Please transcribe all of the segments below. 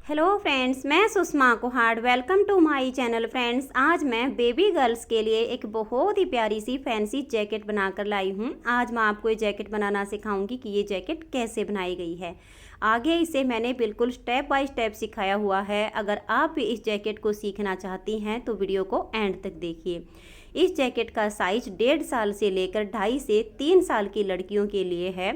Hello friends, मैं Sushma Kuhad. Welcome to my channel. Friends, आज मैं बेबी गर्ल्स के लिए एक बहुत ही प्यारी सी फैंसी जैकेट बनाकर लाई हूँ। आज मैं आपको ये जैकेट बनाना सिखाऊंगी कि ये जैकेट कैसे बनाई गई है। आगे इसे मैंने बिल्कुल स्टेप बाय स्टेप सिखाया हुआ है। अगर आप भी इस जैकेट को सीखना चाहती हैं तो वीडियो को एंड तक देखिए। इस जैकेट का साइज 1.5 साल से लेकर 2.5 से 3 साल की लड़कियों के लिए है।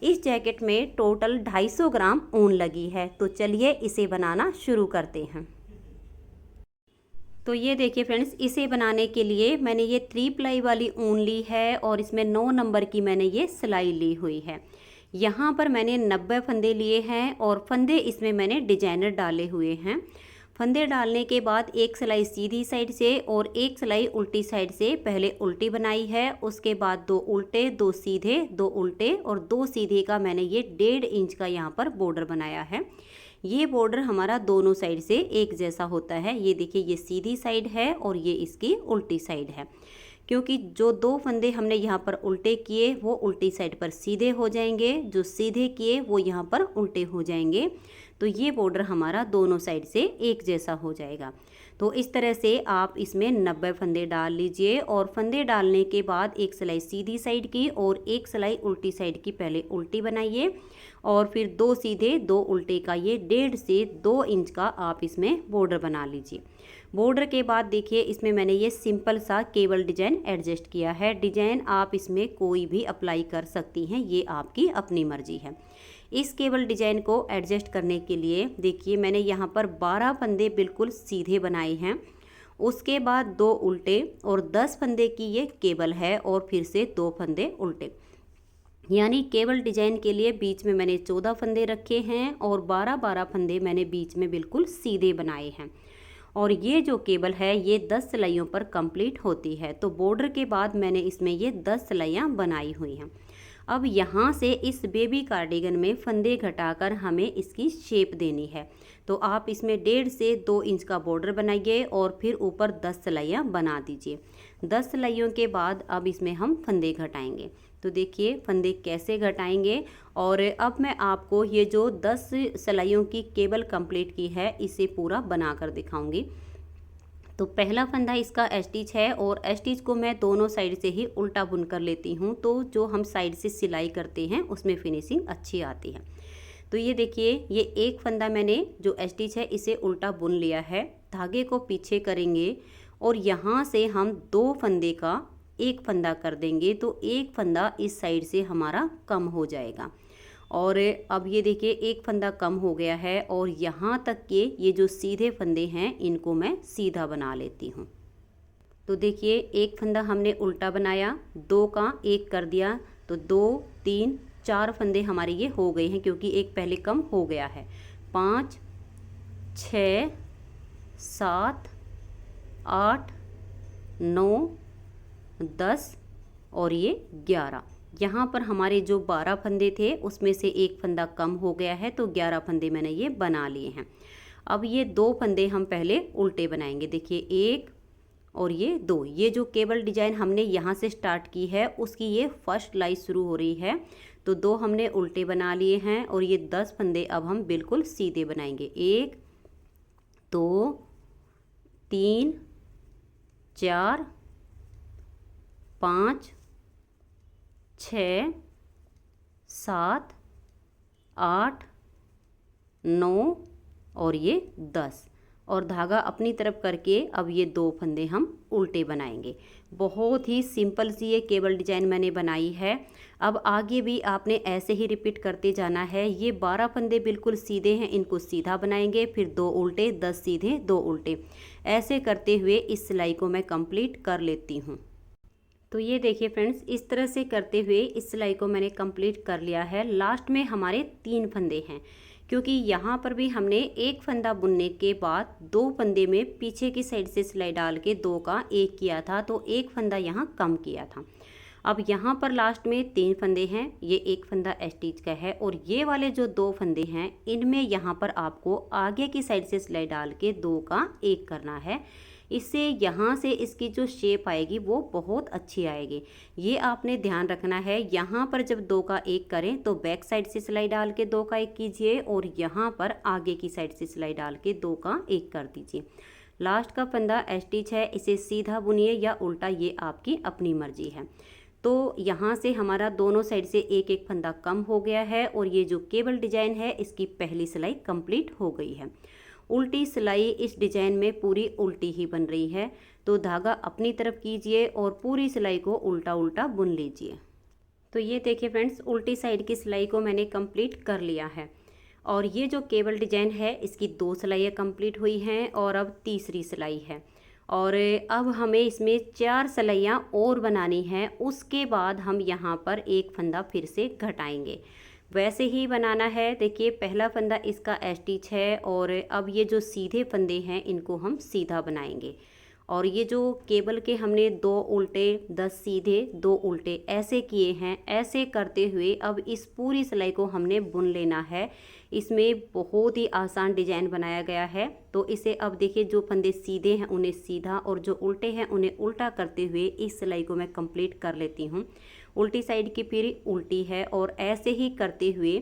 इस जैकेट में टोटल 250 ग्राम ऊन लगी है। तो चलिए इसे बनाना शुरू करते हैं। तो ये देखिए फ्रेंड्स, इसे बनाने के लिए मैंने ये 3 प्लाई वाली ऊन ली है और इसमें 9 नंबर की मैंने ये सिलाई ली हुई है। यहाँ पर मैंने 90 फंदे लिए हैं और फंदे इसमें मैंने डिजाइनर डाले हुए हैं। फंदे डालने के बाद एक सिलाई सीधी साइड से और एक सिलाई उल्टी साइड से पहले उल्टी बनाई है। उसके बाद 2 उल्टे, 2 सीधे, 2 उल्टे और 2 सीधे का मैंने ये 1.5 इंच का यहाँ पर बॉर्डर बनाया है। ये बॉर्डर हमारा दोनों साइड से एक जैसा होता है। ये देखिए, ये सीधी साइड है और ये इसकी उल्टी साइड है, क्योंकि जो 2 फंदे हमने यहाँ पर उल्टे किए वो उल्टी साइड पर सीधे हो जाएंगे, जो सीधे किए वो यहाँ पर उल्टे हो जाएंगे। तो ये बॉर्डर हमारा दोनों साइड से एक जैसा हो जाएगा। तो इस तरह से आप इसमें 90 फंदे डाल लीजिए और फंदे डालने के बाद एक सिलाई सीधी साइड की और एक सिलाई उल्टी साइड की पहले उल्टी बनाइए और फिर 2 सीधे 2 उल्टे का ये 1.5 से 2 इंच का आप इसमें बॉर्डर बना लीजिए। बॉर्डर के बाद देखिए, इसमें मैंने ये सिंपल सा केबल डिजाइन एडजस्ट किया है। डिजाइन आप इसमें कोई भी अप्लाई कर सकती हैं, ये आपकी अपनी मर्जी है। इस केबल डिजाइन को एडजस्ट करने के लिए देखिए, मैंने यहाँ पर 12 फंदे बिल्कुल सीधे बनाए हैं। उसके बाद 2 उल्टे और 10 फंदे की ये केबल है और फिर से 2 फंदे उल्टे, यानी केबल डिजाइन के लिए बीच में मैंने 14 फंदे रखे हैं और 12-12 फंदे मैंने बीच में बिल्कुल सीधे बनाए हैं। और ये जो केबल है ये 10 सिलाइयों पर कंप्लीट होती है। तो बॉर्डर के बाद मैंने इसमें ये 10 सिलाइयाँ बनाई हुई हैं। अब यहाँ से इस बेबी कार्डिगन में फंदे घटाकर हमें इसकी शेप देनी है। तो आप इसमें 1.5 से 2 इंच का बॉर्डर बनाइए और फिर ऊपर 10 सिलाइयाँ बना दीजिए। 10 सिलाइयों के बाद अब इसमें हम फंदे घटाएंगे। तो देखिए फंदे कैसे घटाएंगे। और अब मैं आपको ये जो 10 सिलाइयों की केबल कंप्लीट की है इसे पूरा बनाकर दिखाऊंगी। तो पहला फंदा इसका स्टिच है और स्टिच को मैं दोनों साइड से ही उल्टा बुन कर लेती हूँ, तो जो हम साइड से सिलाई करते हैं उसमें फिनिशिंग अच्छी आती है। तो ये देखिए, ये एक फंदा मैंने जो स्टिच है इसे उल्टा बुन लिया है। धागे को पीछे करेंगे और यहाँ से हम 2 फंदे का एक फंदा कर देंगे, तो एक फंदा इस साइड से हमारा कम हो जाएगा। और अब ये देखिए, एक फंदा कम हो गया है और यहाँ तक के ये जो सीधे फंदे हैं इनको मैं सीधा बना लेती हूँ। तो देखिए, एक फंदा हमने उल्टा बनाया, 2 का एक कर दिया, तो 2 3 4 फंदे हमारे ये हो गए हैं, क्योंकि एक पहले कम हो गया है। 5 6 7 8 9 10 और ये 11। यहाँ पर हमारे जो 12 फंदे थे उसमें से एक फंदा कम हो गया है, तो 11 फंदे मैंने ये बना लिए हैं। अब ये 2 फंदे हम पहले उल्टे बनाएंगे। देखिए, 1 और ये 2। ये जो केबल डिजाइन हमने यहाँ से स्टार्ट की है उसकी ये फर्स्ट लाई शुरू हो रही है। तो 2 हमने उल्टे बना लिए हैं और ये 10 फंदे अब हम बिल्कुल सीधे बनाएंगे। 1 2 3 4 5 6 7 8 9 और ये 10 और धागा अपनी तरफ करके अब ये 2 फंदे हम उल्टे बनाएंगे। बहुत ही सिंपल सी ये केबल डिजाइन मैंने बनाई है। अब आगे भी आपने ऐसे ही रिपीट करते जाना है। ये 12 फंदे बिल्कुल सीधे हैं, इनको सीधा बनाएंगे, फिर 2 उल्टे, 10 सीधे, 2 उल्टे, ऐसे करते हुए इस सिलाई को मैं कंप्लीट कर लेती हूँ। तो ये देखिए फ्रेंड्स, इस तरह से करते हुए इस सिलाई को मैंने कंप्लीट कर लिया है। लास्ट में हमारे 3 फंदे हैं, क्योंकि यहाँ पर भी हमने एक फंदा बुनने के बाद 2 फंदे में पीछे की साइड से सिलाई डाल के 2 का 1 किया था, तो एक फंदा यहाँ कम किया था। अब यहाँ पर लास्ट में 3 फंदे हैं। ये एक फंदा स्टिच का है और ये वाले जो 2 फंदे हैं इनमें यहाँ पर आपको आगे की साइड से सिलाई डाल के 2 का 1 करना है। इससे यहाँ से इसकी जो शेप आएगी वो बहुत अच्छी आएगी। ये आपने ध्यान रखना है। यहाँ पर जब 2 का 1 करें तो बैक साइड से सिलाई डाल के 2 का 1 कीजिए और यहाँ पर आगे की साइड से सिलाई डाल के 2 का 1 कर दीजिए। लास्ट का फंदा स्टिच है, इसे सीधा बुनिए या उल्टा, ये आपकी अपनी मर्जी है। तो यहाँ से हमारा दोनों साइड से एक एक फंदा कम हो गया है और ये जो केबल डिजाइन है इसकी पहली सिलाई कंप्लीट हो गई है। उल्टी सिलाई इस डिजाइन में पूरी उल्टी ही बन रही है, तो धागा अपनी तरफ कीजिए और पूरी सिलाई को उल्टा उल्टा बुन लीजिए। तो ये देखिए फ्रेंड्स, उल्टी साइड की सिलाई को मैंने कंप्लीट कर लिया है और ये जो केबल डिजाइन है इसकी 2 सिलाइयाँ कंप्लीट हुई हैं और अब तीसरी सिलाई है और अब हमें इसमें 4 सिलाइयाँ और बनानी है। उसके बाद हम यहाँ पर एक फंदा फिर से घटाएंगे, वैसे ही बनाना है। देखिए पहला फंदा इसका स्टिच है और अब ये जो सीधे फंदे हैं इनको हम सीधा बनाएंगे और ये जो केबल के हमने 2 उल्टे 10 सीधे 2 उल्टे ऐसे किए हैं, ऐसे करते हुए अब इस पूरी सिलाई को हमने बुन लेना है। इसमें बहुत ही आसान डिजाइन बनाया गया है। तो इसे अब देखिए, जो फंदे सीधे हैं उन्हें सीधा और जो उल्टे हैं उन्हें उल्टा करते हुए इस सिलाई को मैं कंप्लीट कर लेती हूँ। उल्टी साइड की फिर उल्टी है और ऐसे ही करते हुए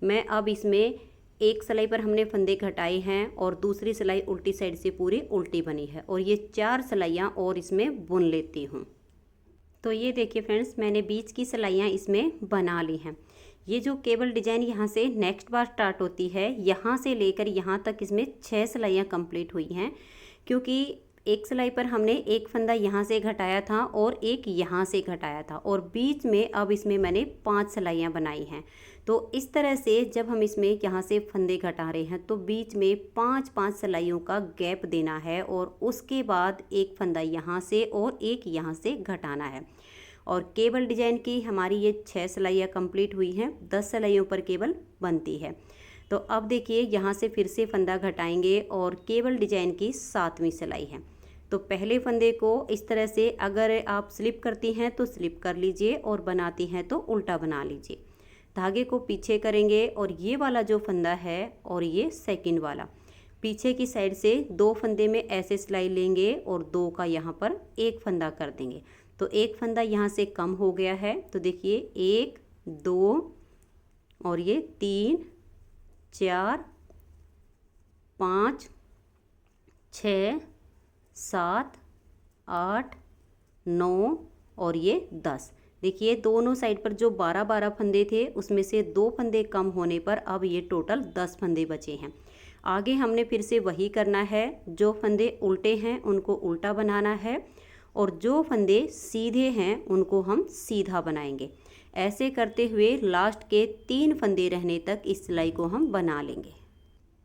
मैं अब इसमें एक सिलाई पर हमने फंदे घटाए हैं और दूसरी सिलाई उल्टी साइड से पूरी उल्टी बनी है और ये 4 सिलाइयाँ और इसमें बुन लेती हूँ। तो ये देखिए फ्रेंड्स, मैंने बीच की सिलाइयाँ इसमें बना ली हैं। ये जो केबल डिजाइन यहाँ से नेक्स्ट बार स्टार्ट होती है, यहाँ से लेकर यहाँ तक इसमें 6 सिलाइयाँ कंप्लीट हुई हैं, क्योंकि एक सिलाई पर हमने एक फंदा यहाँ से घटाया था और एक यहाँ से घटाया था और बीच में अब इसमें मैंने 5 सिलाइयाँ बनाई हैं। तो इस तरह से जब हम इसमें यहाँ से फंदे घटा रहे हैं तो बीच में 5-5 सिलाइयों का गैप देना है और उसके बाद एक फंदा यहाँ से और एक यहाँ से घटाना है। और केबल डिजाइन की हमारी ये 6 सिलाइयाँ कंप्लीट हुई हैं, 10 सिलाइयों पर केबल बनती है। तो अब देखिए यहाँ से फिर से फंदा घटाएंगे और केबल डिजाइन की 7वीं सिलाई है। तो पहले फंदे को इस तरह से अगर आप स्लिप करती हैं तो स्लिप कर लीजिए और बनाती हैं तो उल्टा बना लीजिए। धागे को पीछे करेंगे और ये वाला जो फंदा है और ये सेकंड वाला, पीछे की साइड से 2 फंदे में ऐसे सिलाई लेंगे और 2 का यहाँ पर एक फंदा कर देंगे। तो एक फंदा यहाँ से कम हो गया है। तो देखिए 1 2 और ये 3 4 5 6 7 8 9 और ये 10। देखिए दोनों साइड पर जो 12-12 फंदे थे उसमें से 2 फंदे कम होने पर अब ये टोटल 10 फंदे बचे हैं। आगे हमने फिर से वही करना है, जो फंदे उल्टे हैं उनको उल्टा बनाना है और जो फंदे सीधे हैं उनको हम सीधा बनाएंगे। ऐसे करते हुए लास्ट के 3 फंदे रहने तक इस सिलाई को हम बना लेंगे।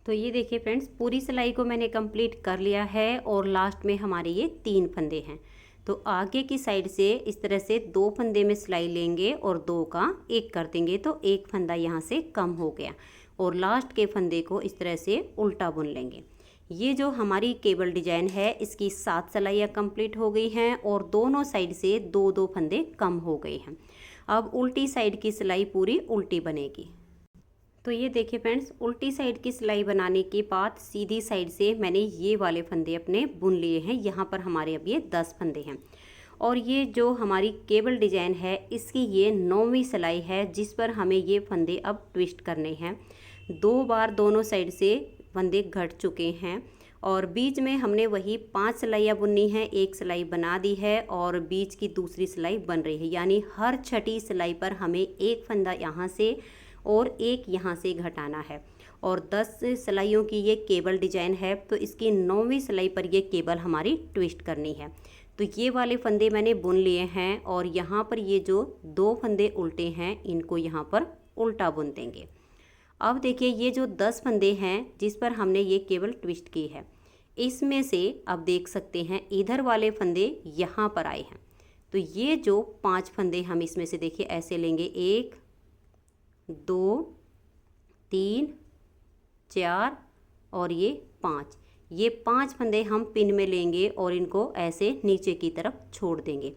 तो ये देखिए फ्रेंड्स, पूरी सिलाई को मैंने कंप्लीट कर लिया है और लास्ट में हमारे ये 3 फंदे हैं। तो आगे की साइड से इस तरह से 2 फंदे में सिलाई लेंगे और 2 का 1 कर देंगे तो एक फंदा यहाँ से कम हो गया और लास्ट के फंदे को इस तरह से उल्टा बुन लेंगे। ये जो हमारी केबल डिजाइन है इसकी 7 सिलाइयाँ कंप्लीट हो गई हैं और दोनों साइड से 2-2 फंदे कम हो गए हैं। अब उल्टी साइड की सिलाई पूरी उल्टी बनेगी। तो ये देखिए फ्रेंड्स, उल्टी साइड की सिलाई बनाने के बाद सीधी साइड से मैंने ये वाले फंदे अपने बुन लिए हैं। यहाँ पर हमारे अब ये 10 फंदे हैं और ये जो हमारी केबल डिजाइन है इसकी ये 9वीं सिलाई है, जिस पर हमें ये फंदे अब ट्विस्ट करने हैं। 2 बार दोनों साइड से फंदे घट चुके हैं और बीच में हमने वही 5 सिलाइयाँ बुननी हैं। एक सिलाई बना दी है और बीच की दूसरी सिलाई बन रही है, यानी हर छठी सिलाई पर हमें एक फंदा यहाँ से और एक यहाँ से घटाना है। और 10 सिलाइयों की ये केबल डिजाइन है तो इसकी 9वीं सिलाई पर ये केबल हमारी ट्विस्ट करनी है। तो ये वाले फंदे मैंने बुन लिए हैं और यहाँ पर ये जो 2 फंदे उल्टे हैं इनको यहाँ पर उल्टा बुन देंगे। अब देखिए ये जो 10 फंदे हैं जिस पर हमने ये केबल ट्विस्ट की है, इसमें से अब देख सकते हैं इधर वाले फंदे यहाँ पर आए हैं। तो ये जो 5 फंदे हम इसमें से देखिए ऐसे लेंगे, 1 2 3 4 और ये 5। ये 5 फंदे हम पिन में लेंगे और इनको ऐसे नीचे की तरफ छोड़ देंगे।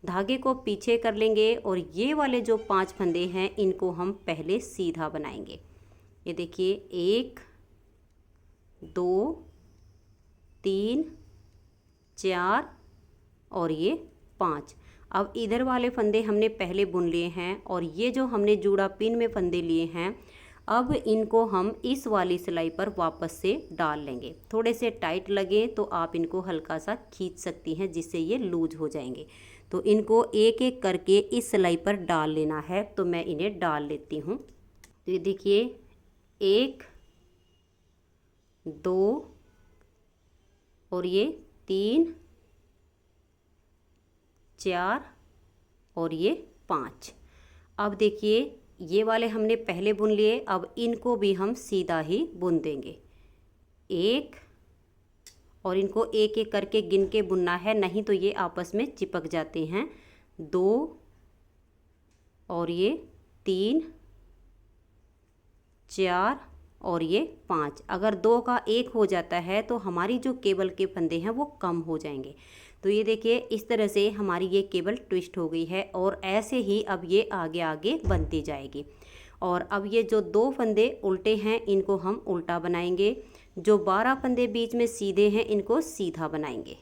धागे को पीछे कर लेंगे और ये वाले जो 5 फंदे हैं इनको हम पहले सीधा बनाएंगे। ये देखिए 1 2 3 4 और ये 5। अब इधर वाले फंदे हमने पहले बुन लिए हैं और ये जो हमने जूड़ा पिन में फंदे लिए हैं, अब इनको हम इस वाली सिलाई पर वापस से डाल लेंगे। थोड़े से टाइट लगे तो आप इनको हल्का सा खींच सकती हैं, जिससे ये लूज हो जाएंगे। तो इनको एक एक करके इस सिलाई पर डाल लेना है, तो मैं इन्हें डाल लेती हूँ। तो ये देखिए 1 2 और ये 3 4 और ये 5। अब देखिए ये वाले हमने पहले बुन लिए, अब इनको भी हम सीधा ही बुन देंगे। 1 और इनको एक एक करके गिन के बुनना है, नहीं तो ये आपस में चिपक जाते हैं। 2 और ये 3 4 और ये 5। अगर 2 का 1 हो जाता है तो हमारी जो केबल के फंदे हैं वो कम हो जाएंगे। तो ये देखिए इस तरह से हमारी ये केबल ट्विस्ट हो गई है और ऐसे ही अब ये आगे आगे बनती जाएगी। और अब ये जो 2 फंदे उल्टे हैं इनको हम उल्टा बनाएंगे, जो 12 फंदे बीच में सीधे हैं इनको सीधा बनाएंगे।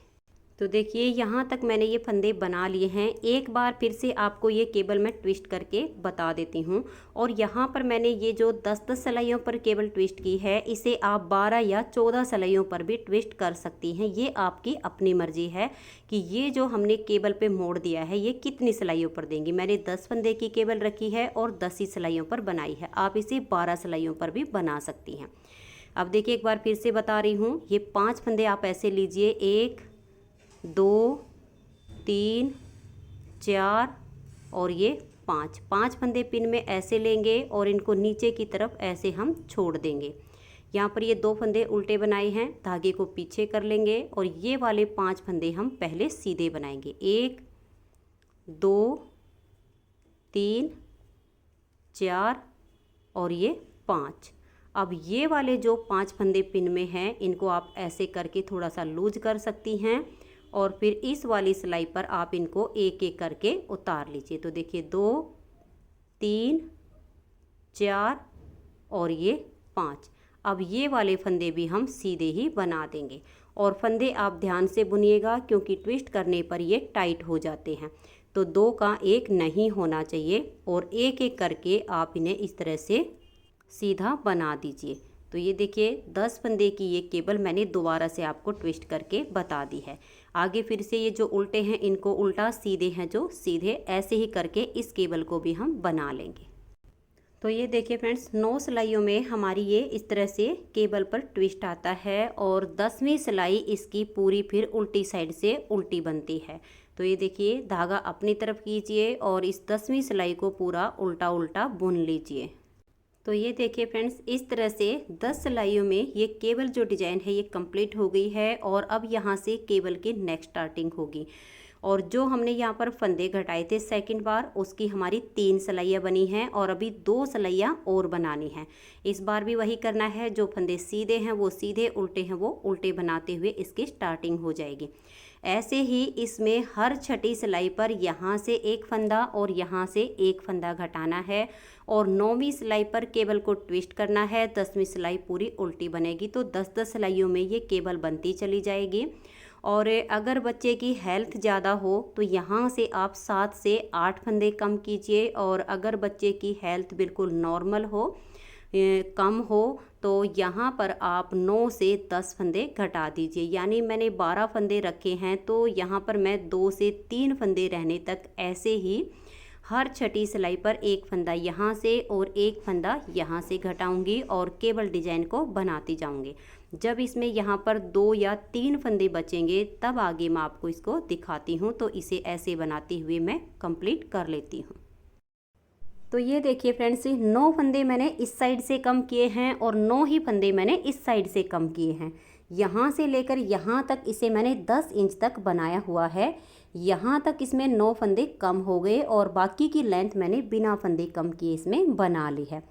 तो देखिए यहाँ तक मैंने ये फंदे बना लिए हैं। एक बार फिर से आपको ये केबल मैं ट्विस्ट करके बता देती हूँ। और यहाँ पर मैंने ये जो 10-10 सिलाइयों पर केबल ट्विस्ट की है, इसे आप 12 या 14 सिलाइयों पर भी ट्विस्ट कर सकती हैं। ये आपकी अपनी मर्जी है कि ये जो हमने केबल पे मोड़ दिया है ये कितनी सिलाइयों पर देंगी। मैंने 10 फंदे की केबल रखी है और 10 ही सिलाइयों पर बनाई है। आप इसे 12 सिलाइयों पर भी बना सकती हैं। अब देखिए एक बार फिर से बता रही हूँ, ये 5 फंदे आप ऐसे लीजिए, 1 2 3 4 और ये 5 फंदे पिन में ऐसे लेंगे और इनको नीचे की तरफ ऐसे हम छोड़ देंगे। यहाँ पर ये 2 फंदे उल्टे बनाए हैं, धागे को पीछे कर लेंगे और ये वाले 5 फंदे हम पहले सीधे बनाएंगे। 1 2 3 4 और ये 5। अब ये वाले जो 5 फंदे पिन में हैं इनको आप ऐसे करके थोड़ा सा लूज कर सकती हैं और फिर इस वाली सिलाई पर आप इनको एक एक करके उतार लीजिए। तो देखिए 2 3 4 और ये 5। अब ये वाले फंदे भी हम सीधे ही बना देंगे और फंदे आप ध्यान से बुनिएगा क्योंकि ट्विस्ट करने पर ये टाइट हो जाते हैं। तो 2 का 1 नहीं होना चाहिए और एक एक करके आप इन्हें इस तरह से सीधा बना दीजिए। तो ये देखिए 10 फंदे की ये केबल मैंने दोबारा से आपको ट्विस्ट करके बता दी है। आगे फिर से ये जो उल्टे हैं इनको उल्टा, सीधे हैं जो सीधे, ऐसे ही करके इस केबल को भी हम बना लेंगे। तो ये देखिए फ्रेंड्स 9 सिलाइयों में हमारी ये इस तरह से केबल पर ट्विस्ट आता है और 10वीं सिलाई इसकी पूरी फिर उल्टी साइड से उल्टी बनती है। तो ये देखिए धागा अपनी तरफ कीजिए और इस 10वीं सिलाई को पूरा उल्टा उल्टा बुन लीजिए। तो ये देखिए फ्रेंड्स इस तरह से 10 सिलाइयों में ये केबल जो डिजाइन है ये कंप्लीट हो गई है और अब यहाँ से केबल की नेक्स्ट स्टार्टिंग होगी। और जो हमने यहाँ पर फंदे घटाए थे सेकंड बार, उसकी हमारी 3 सिलाइयाँ बनी हैं और अभी 2 सिलाइयाँ और बनानी हैं। इस बार भी वही करना है, जो फंदे सीधे हैं वो सीधे, उल्टे हैं वो उल्टे बनाते हुए इसकी स्टार्टिंग हो जाएगी। ऐसे ही इसमें हर छठी सिलाई पर यहाँ से एक फंदा और यहाँ से एक फंदा घटाना है और 9वीं सिलाई पर केबल को ट्विस्ट करना है। 10वीं सिलाई पूरी उल्टी बनेगी। तो 10-10 सिलाइयों में ये केबल बनती चली जाएगी। और अगर बच्चे की हेल्थ ज़्यादा हो तो यहाँ से आप 7 से 8 फंदे कम कीजिए और अगर बच्चे की हेल्थ बिल्कुल नॉर्मल हो, कम हो, तो यहाँ पर आप 9 से 10 फंदे घटा दीजिए। यानी मैंने 12 फंदे रखे हैं तो यहाँ पर मैं 2 से 3 फंदे रहने तक ऐसे ही हर छठी सिलाई पर एक फंदा यहाँ से और एक फंदा यहाँ से घटाऊंगी और केबल डिजाइन को बनाती जाऊंगी। जब इसमें यहाँ पर 2 या 3 फंदे बचेंगे तब आगे मैं आपको इसको दिखाती हूँ। तो इसे ऐसे बनाते हुए मैं कंप्लीट कर लेती हूँ। तो ये देखिए फ्रेंड्स 9 फंदे मैंने इस साइड से कम किए हैं और 9 ही फंदे मैंने इस साइड से कम किए हैं। यहाँ से लेकर यहाँ तक इसे मैंने 10 इंच तक बनाया हुआ है। यहाँ तक इसमें 9 फंदे कम हो गए और बाकी की लेंथ मैंने बिना फंदे कम किए इसमें बना ली है।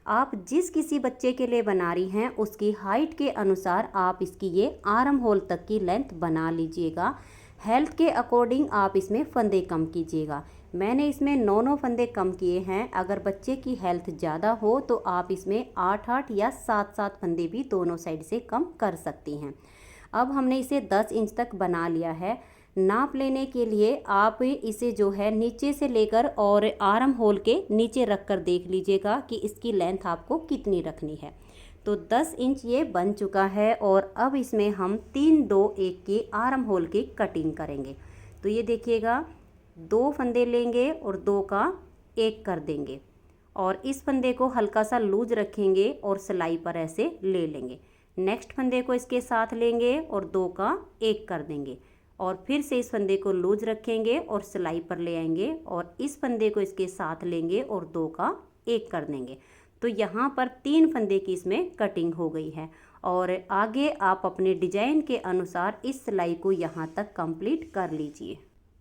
आप जिस किसी बच्चे के लिए बना रही हैं उसकी हाइट के अनुसार आप इसकी ये आर्म होल तक की लेंथ बना लीजिएगा। हेल्थ के अकॉर्डिंग आप इसमें फंदे कम कीजिएगा। मैंने इसमें 9 फंदे कम किए हैं। अगर बच्चे की हेल्थ ज़्यादा हो तो आप इसमें 8 या 7 फंदे भी दोनों साइड से कम कर सकती हैं। अब हमने इसे 10 इंच तक बना लिया है। नाप लेने के लिए आप इसे जो है नीचे से लेकर और आर्म होल के नीचे रख कर देख लीजिएगा कि इसकी लेंथ आपको कितनी रखनी है। तो 10 इंच ये बन चुका है और अब इसमें हम 3 2 1 की आर्म होल की कटिंग करेंगे। तो ये देखिएगा, 2 फंदे लेंगे और 2 का 1 कर देंगे और इस फंदे को हल्का सा लूज रखेंगे और सिलाई पर ऐसे ले लेंगे। नेक्स्ट फंदे को इसके साथ लेंगे और 2 का 1 कर देंगे और फिर से इस फंदे को लूज रखेंगे और सिलाई पर ले आएंगे और इस फंदे को इसके साथ लेंगे और 2 का 1 कर देंगे। तो यहाँ पर 3 फंदे की इसमें कटिंग हो गई है और आगे आप अपने डिजाइन के अनुसार इस सिलाई को यहाँ तक कंप्लीट कर लीजिए।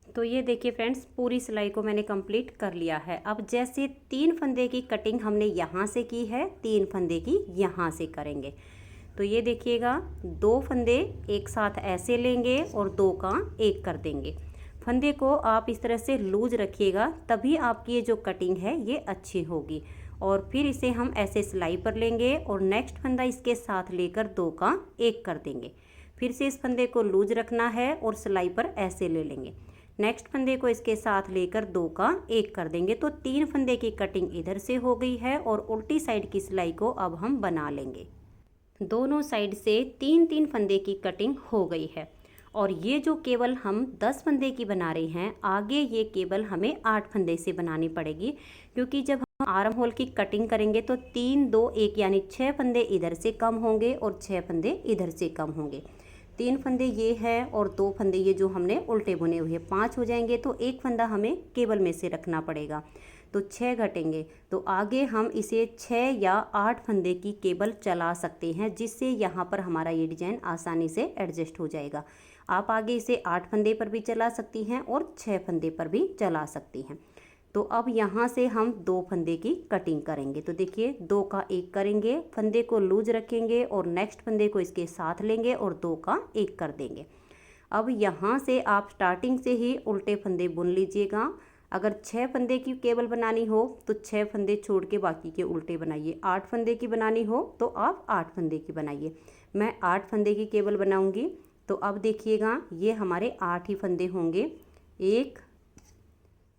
तो ये देखिए फ्रेंड्स, पूरी सिलाई को मैंने कंप्लीट कर लिया है। अब जैसे 3 फंदे की कटिंग हमने यहाँ से की है, 3 फंदे की यहाँ से करेंगे। तो ये देखिएगा, 2 फंदे एक साथ ऐसे लेंगे और 2 का 1 कर देंगे। फंदे को आप इस तरह से लूज रखिएगा, तभी आपकी ये जो कटिंग है ये अच्छी होगी। और फिर इसे हम ऐसे सिलाई पर लेंगे और नेक्स्ट फंदा इसके साथ लेकर 2 का 1 कर देंगे। फिर से इस फंदे को लूज रखना है और सिलाई पर ऐसे ले लेंगे। नेक्स्ट फंदे को इसके साथ लेकर 2 का 1 कर देंगे। तो 3 फंदे की कटिंग इधर से हो गई है और उल्टी साइड की सिलाई को अब हम बना लेंगे। दोनों साइड से 3-3 फंदे की कटिंग हो गई है और ये जो केबल हम 10 फंदे की बना रहे हैं, आगे ये केबल हमें 8 फंदे से बनानी पड़ेगी, क्योंकि जब हम आर्म होल की कटिंग करेंगे तो 3 2 1 यानी 6 फंदे इधर से कम होंगे और 6 फंदे इधर से कम होंगे। 3 फंदे ये है और 2 फंदे ये जो हमने उल्टे बुने हुए, 5 हो जाएंगे। तो 1 फंदा हमें केबल में से रखना पड़ेगा, तो 6 घटेंगे। तो आगे हम इसे 6 या 8 फंदे की केबल चला सकते हैं, जिससे यहाँ पर हमारा ये डिज़ाइन आसानी से एडजस्ट हो जाएगा। आप आगे इसे 8 फंदे पर भी चला सकती हैं और 6 फंदे पर भी चला सकती हैं। तो अब यहाँ से हम 2 फंदे की कटिंग करेंगे। तो देखिए, 2 का 1 करेंगे, फंदे को लूज रखेंगे और नेक्स्ट फंदे को इसके साथ लेंगे और 2 का 1 कर देंगे। अब यहाँ से आप स्टार्टिंग से ही उल्टे फंदे बुन लीजिएगा। अगर 6 फंदे की केबल बनानी हो तो 6 फंदे छोड़ के बाकी के उल्टे बनाइए। 8 फंदे की बनानी हो तो आप 8 फंदे की बनाइए। मैं 8 फंदे की केबल बनाऊंगी। तो अब देखिएगा, ये हमारे 8 ही फंदे होंगे। 1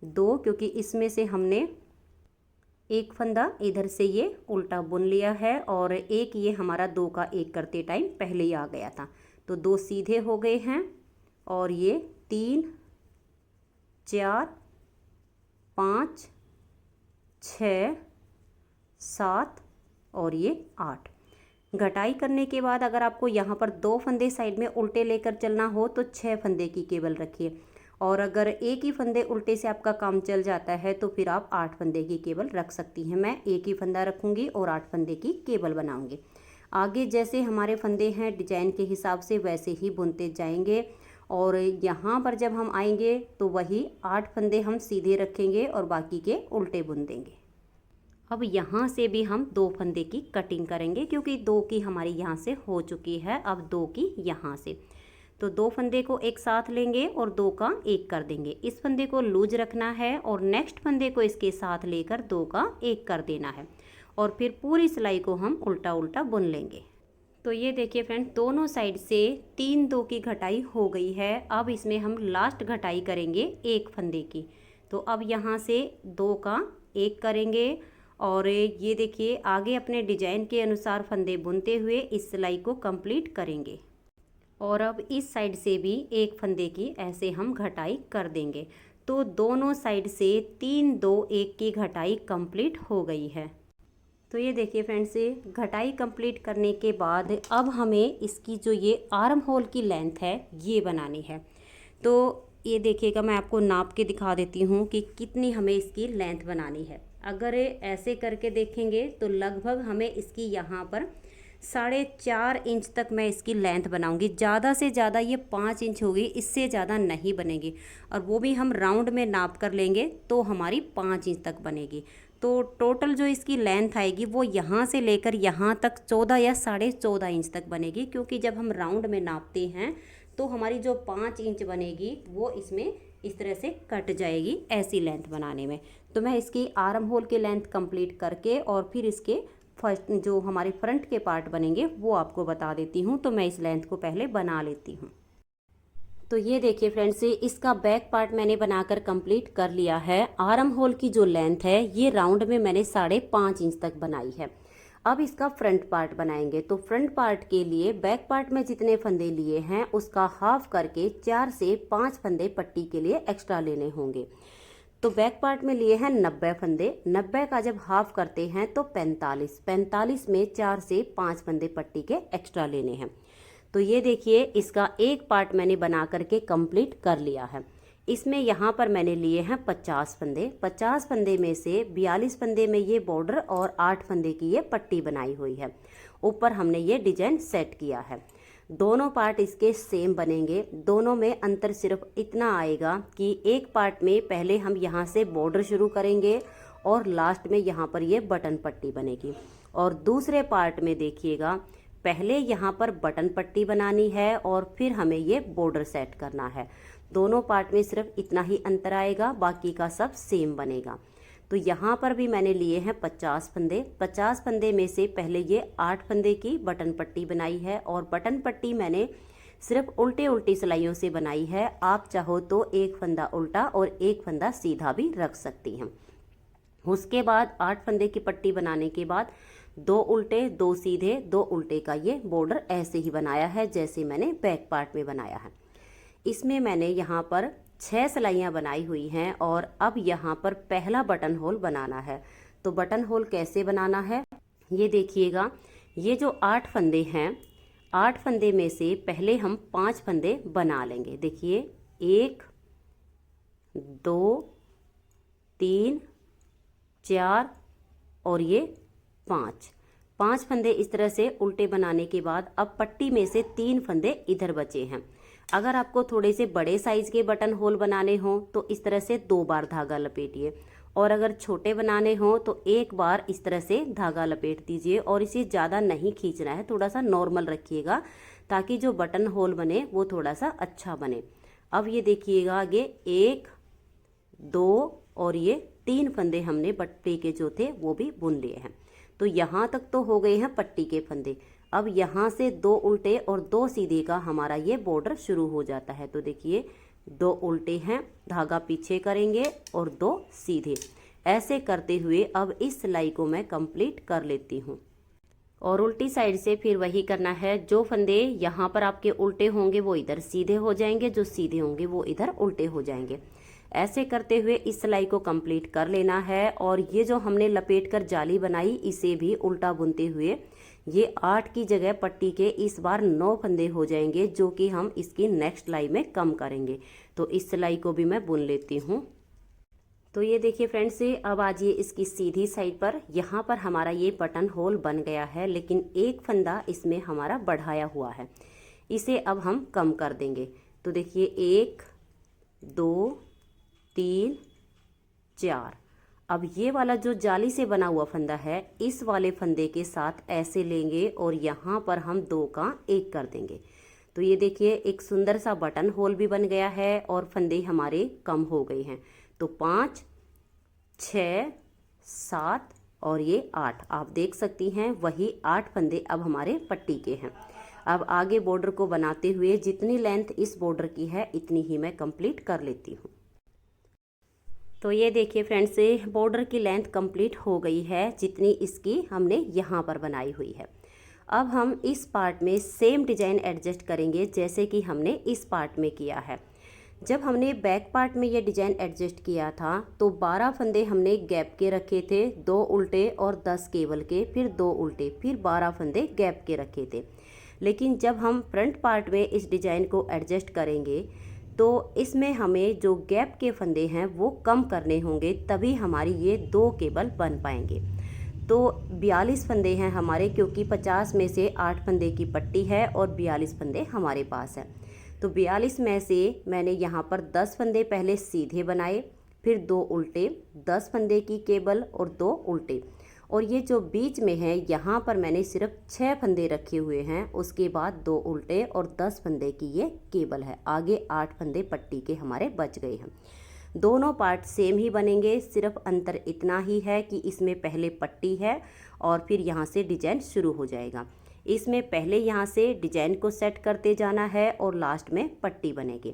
2, क्योंकि इसमें से हमने 1 फंदा इधर से ये उल्टा बुन लिया है और 1 ये हमारा 2 का 1 करते टाइम पहले ही आ गया था। तो 2 सीधे हो गए हैं और ये 3 4 5 6 7 और ये 8। घटाई करने के बाद अगर आपको यहाँ पर 2 फंदे साइड में उल्टे लेकर चलना हो तो 6 फंदे की केबल रखिए, और अगर 1 ही फंदे उल्टे से आपका काम चल जाता है तो फिर आप 8 फंदे की केबल रख सकती हैं। मैं 1 ही फंदा रखूँगी और 8 फंदे की केबल बनाऊँगी। आगे जैसे हमारे फंदे हैं डिजाइन के हिसाब से वैसे ही बुनते जाएंगे और यहाँ पर जब हम आएंगे तो वही 8 फंदे हम सीधे रखेंगे और बाकी के उल्टे बुन देंगे। अब यहाँ से भी हम 2 फंदे की कटिंग करेंगे, क्योंकि 2 की हमारी यहाँ से हो चुकी है, अब 2 की यहाँ से। तो 2 फंदे को एक साथ लेंगे और 2 का 1 कर देंगे। इस फंदे को लूज रखना है और नेक्स्ट फंदे को इसके साथ लेकर 2 का 1 कर देना है और फिर पूरी सिलाई को हम उल्टा उल्टा बुन लेंगे। तो ये देखिए फ्रेंड, दोनों साइड से 3 2 की घटाई हो गई है। अब इसमें हम लास्ट घटाई करेंगे 1 फंदे की। तो अब यहाँ से 2 का 1 करेंगे और ये देखिए, आगे अपने डिजाइन के अनुसार फंदे बुनते हुए इस सिलाई को कंप्लीट करेंगे। और अब इस साइड से भी 1 फंदे की ऐसे हम घटाई कर देंगे। तो दोनों साइड से 3 2 1 की घटाई कंप्लीट हो गई है। तो ये देखिए फ्रेंड्स, घटाई कंप्लीट करने के बाद अब हमें इसकी जो ये आर्म होल की लेंथ है ये बनानी है। तो ये देखिएगा, मैं आपको नाप के दिखा देती हूँ कि कितनी हमें इसकी लेंथ बनानी है। अगर ऐसे करके देखेंगे तो लगभग हमें इसकी यहाँ पर 4.5 इंच तक मैं इसकी लेंथ बनाऊंगी। ज़्यादा से ज़्यादा ये 5 इंच होगी, इससे ज़्यादा नहीं बनेगी। और वो भी हम राउंड में नाप कर लेंगे तो हमारी 5 इंच तक बनेगी। तो टोटल जो इसकी लेंथ आएगी वो यहाँ से लेकर यहाँ तक 14 या 14.5 इंच तक बनेगी, क्योंकि जब हम राउंड में नापते हैं तो हमारी जो 5 इंच बनेगी वो इसमें इस तरह से कट जाएगी ऐसी लेंथ बनाने में। तो मैं इसकी आर्म होल की लेंथ कंप्लीट करके और फिर इसके फर्स्ट जो हमारे फ्रंट के पार्ट बनेंगे वो आपको बता देती हूँ। तो मैं इस लेंथ को पहले बना लेती हूँ। तो ये देखिए फ्रेंड्स, इसका बैक पार्ट मैंने बनाकर कंप्लीट कर लिया है। आर्म होल की जो लेंथ है ये राउंड में मैंने 5.5 इंच तक बनाई है। अब इसका फ्रंट पार्ट बनाएंगे। तो फ्रंट पार्ट के लिए बैक पार्ट में जितने फंदे लिए हैं उसका हाफ करके 4 से 5 फंदे पट्टी के लिए एक्स्ट्रा लेने होंगे। तो बैक पार्ट में लिए हैं 90 फंदे। 90 का जब हाफ करते हैं तो 45 में 4 से 5 फंदे पट्टी के एक्स्ट्रा लेने हैं। तो ये देखिए, इसका एक पार्ट मैंने बना करके कंप्लीट कर लिया है। इसमें यहाँ पर मैंने लिए हैं 50 फंदे। 50 फंदे में से 42 फंदे में ये बॉर्डर और 8 फंदे की ये पट्टी बनाई हुई है। ऊपर हमने ये डिजाइन सेट किया है। दोनों पार्ट इसके सेम बनेंगे। दोनों में अंतर सिर्फ इतना आएगा कि एक पार्ट में पहले हम यहाँ से बॉर्डर शुरू करेंगे और लास्ट में यहाँ पर ये बटन पट्टी बनेगी। और दूसरे पार्ट में देखिएगा, पहले यहाँ पर बटन पट्टी बनानी है और फिर हमें ये बॉर्डर सेट करना है। दोनों पार्ट में सिर्फ इतना ही अंतर आएगा, बाकी का सब सेम बनेगा। तो यहाँ पर भी मैंने लिए हैं 50 फंदे। 50 फंदे में से पहले ये 8 फंदे की बटन पट्टी बनाई है और बटन पट्टी मैंने सिर्फ उल्टी सिलाइयों से बनाई है। आप चाहो तो एक फंदा उल्टा और एक फंदा सीधा भी रख सकती हैं। उसके बाद 8 फंदे की पट्टी बनाने के बाद 2 उल्टे 2 सीधे 2 उल्टे का ये बॉर्डर ऐसे ही बनाया है जैसे मैंने बैक पार्ट में बनाया है। इसमें मैंने यहाँ पर 6 सिलाइयाँ बनाई हुई हैं और अब यहाँ पर पहला बटन होल बनाना है। तो बटन होल कैसे बनाना है ये देखिएगा। ये जो 8 फंदे हैं, 8 फंदे में से पहले हम 5 फंदे बना लेंगे। देखिए 1 2 3 4 और ये 5 फंदे इस तरह से उल्टे बनाने के बाद अब पट्टी में से 3 फंदे इधर बचे हैं। अगर आपको थोड़े से बड़े साइज के बटन होल बनाने हो तो इस तरह से 2 बार धागा लपेटिए, और अगर छोटे बनाने हो तो एक बार इस तरह से धागा लपेट दीजिए। और इसे ज़्यादा नहीं खींचना है, थोड़ा सा नॉर्मल रखिएगा ताकि जो बटन होल बने वो थोड़ा सा अच्छा बने। अब ये देखिएगा, आगे 1 2 और ये 3 फंदे हमने पट्टी के जो थे वो भी बुन लिए हैं। तो यहाँ तक तो हो गए हैं पट्टी के फंदे। अब यहाँ से 2 उल्टे और 2 सीधे का हमारा ये बॉर्डर शुरू हो जाता है। तो देखिए 2 उल्टे हैं, धागा पीछे करेंगे और 2 सीधे। ऐसे करते हुए अब इस सिलाई को मैं कंप्लीट कर लेती हूँ। और उल्टी साइड से फिर वही करना है। जो फंदे यहाँ पर आपके उल्टे होंगे वो इधर सीधे हो जाएंगे, जो सीधे होंगे वो इधर उल्टे हो जाएंगे। ऐसे करते हुए इस सिलाई को कंप्लीट कर लेना है। और ये जो हमने लपेट कर जाली बनाई इसे भी उल्टा बुनते हुए ये 8 की जगह पट्टी के इस बार 9 फंदे हो जाएंगे, जो कि हम इसकी नेक्स्ट सिलाई में कम करेंगे। तो इस सिलाई को भी मैं बुन लेती हूँ। तो ये देखिए फ्रेंड्स, अब आज ये इसकी सीधी साइड पर यहाँ पर हमारा ये बटन होल बन गया है, लेकिन एक फंदा इसमें हमारा बढ़ाया हुआ है। इसे अब हम कम कर देंगे। तो देखिए 1 2 3 4। अब ये वाला जो जाली से बना हुआ फंदा है इस वाले फंदे के साथ ऐसे लेंगे और यहाँ पर हम 2 का 1 कर देंगे। तो ये देखिए एक सुंदर सा बटन होल भी बन गया है और फंदे हमारे कम हो गए हैं। तो 5 6 7 और ये 8, आप देख सकती हैं वही 8 फंदे अब हमारे पट्टी के हैं। अब आगे बॉर्डर को बनाते हुए जितनी लेंथ इस बॉर्डर की है इतनी ही मैं कंप्लीट कर लेती हूँ। तो ये देखिए फ्रेंड्स, बॉर्डर की लेंथ कंप्लीट हो गई है जितनी इसकी हमने यहाँ पर बनाई हुई है। अब हम इस पार्ट में सेम डिजाइन एडजस्ट करेंगे जैसे कि हमने इस पार्ट में किया है। जब हमने बैक पार्ट में ये डिजाइन एडजस्ट किया था तो 12 फंदे हमने गैप के रखे थे, 2 उल्टे और 10 केबल के, फिर 2 उल्टे, फिर 12 फंदे गैप के रखे थे। लेकिन जब हम फ्रंट पार्ट में इस डिजाइन को एडजस्ट करेंगे तो इसमें हमें जो गैप के फंदे हैं वो कम करने होंगे, तभी हमारी ये 2 केबल बन पाएंगे। तो 42 फंदे हैं हमारे, क्योंकि 50 में से 8 फंदे की पट्टी है और 42 फंदे हमारे पास है। तो 42 में से मैंने यहाँ पर 10 फंदे पहले सीधे बनाए, फिर 2 उल्टे, 10 फंदे की केबल और 2 उल्टे। और ये जो बीच में है यहाँ पर मैंने सिर्फ 6 फंदे रखे हुए हैं, उसके बाद 2 उल्टे और 10 फंदे की ये केबल है। आगे 8 फंदे पट्टी के हमारे बच गए हैं। दोनों पार्ट सेम ही बनेंगे, सिर्फ अंतर इतना ही है कि इसमें पहले पट्टी है और फिर यहाँ से डिजाइन शुरू हो जाएगा। इसमें पहले यहाँ से डिजाइन को सेट करते जाना है और लास्ट में पट्टी बनेगी।